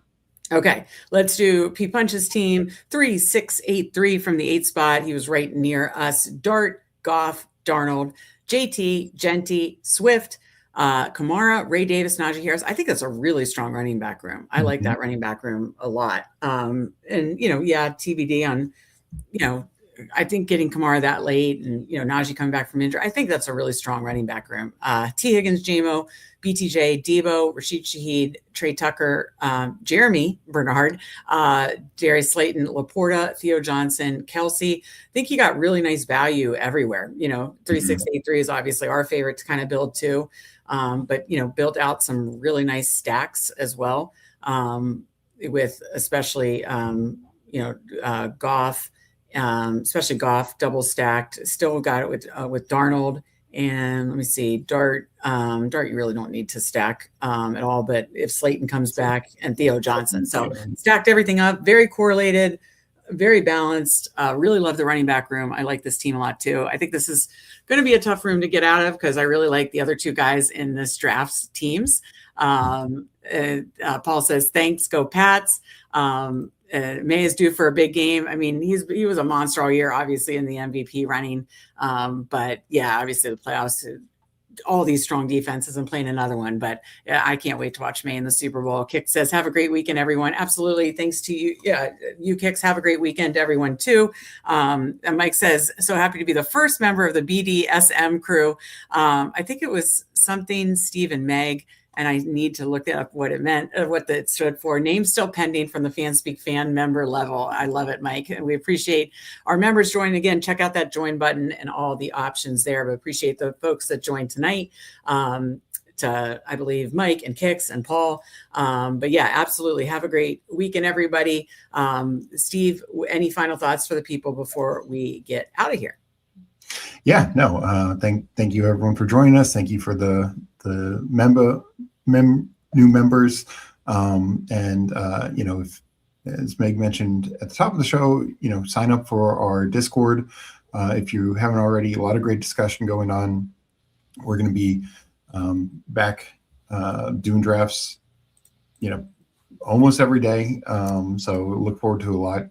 Okay, let's do P-Punch's team. 3683 from the 8 spot. He was right near us. Dart, Goff, Darnold, JT, Genty, Swift, Kamara, Ray Davis, Najee Harris. I think that's a really strong running back room. I like that running back room a lot. TBD on, I think getting Kamara that late and, Najee coming back from injury, I think that's a really strong running back room. T. Higgins, JMO, BTJ, Debo, Rashid Shaheed, Trey Tucker, Jeremy Bernard, Darius Slayton, Laporta, Theo Johnson, Kelsey. I think he got really nice value everywhere. 3683 is obviously our favorite to kind of build too. But, built out some really nice stacks as well, with especially, Goff, especially Goff double stacked. Still got it with Darnold, and let me see, Dart you really don't need to stack at all, but if Slayton comes back, and Theo Johnson. So stacked everything up, very correlated, very balanced. Really love the running back room. I like this team a lot too. I think this is going to be a tough room to get out of because I really like the other 2 guys in this draft's teams. Paul says, thanks, go Pats. May is due for a big game. I mean, he was a monster all year, obviously in the MVP running. But yeah, obviously the playoffs, all these strong defenses and playing another one. But yeah, I can't wait to watch May in the Super Bowl. Kick says, have a great weekend, everyone. Absolutely. Thanks to you. Yeah, you Kicks, have a great weekend, everyone too. And Mike says, so happy to be the first member of the BDSM crew. I think it was something Steve and Meg, and I need to look up what it meant, what that stood for. Name still pending from the Fanspeak fan member level. I love it, Mike. And we appreciate our members joining. Again, check out that join button and all the options there. But appreciate the folks that joined tonight. To, I believe, Mike and Kix and Paul. But yeah, absolutely. Have a great weekend, everybody. Steve, any final thoughts for the people before we get out of here? Yeah, no, thank you everyone for joining us. Thank you for the new members. If, as Meg mentioned at the top of the show, sign up for our Discord. If you haven't already, a lot of great discussion going on. We're going to be back doing drafts, almost every day. So look forward to a lot,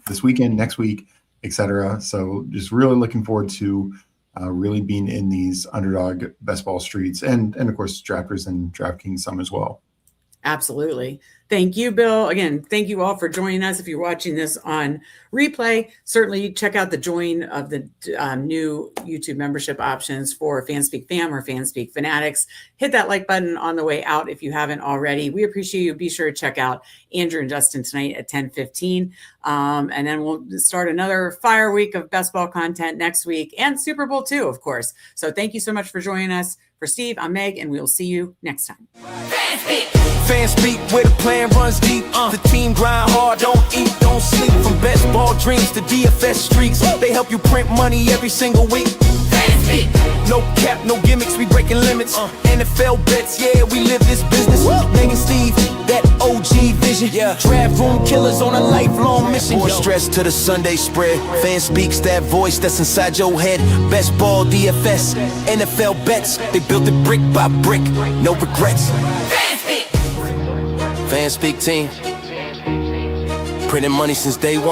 this weekend, next week. etc. So just really looking forward to really being in these underdog best ball streets, and of course drafters and DraftKings some as well. Absolutely. Thank you, Bill. Again, thank you all for joining us. If you're watching this on replay, certainly check out the join of the new YouTube membership options for Fanspeak Fam or Fanspeak Fanatics. Hit that like button on the way out if you haven't already. We appreciate you. Be sure to check out Andrew and Justin tonight at 10:15. And then we'll start another fire week of best ball content next week, and Super Bowl II, of course. So thank you so much for joining us. For Steve, I'm Meg, and we'll see you next time. Fanspeak, where the plan runs deep. The team grind hard, don't eat, don't sleep. From best ball dreams to DFS streaks, they help you print money every single week. Fanspeak. No cap, no gimmicks, we breaking limits. NFL bets, yeah, we live this business. Meg and Steve, that OG vision. Yeah. Draft room killers on a lifelong mission. More stress to the Sunday spread. Fanspeak's that voice that's inside your head. Best ball, DFS, NFL bets. They built it brick by brick, no regrets. Fanspeak team, printing money since day one.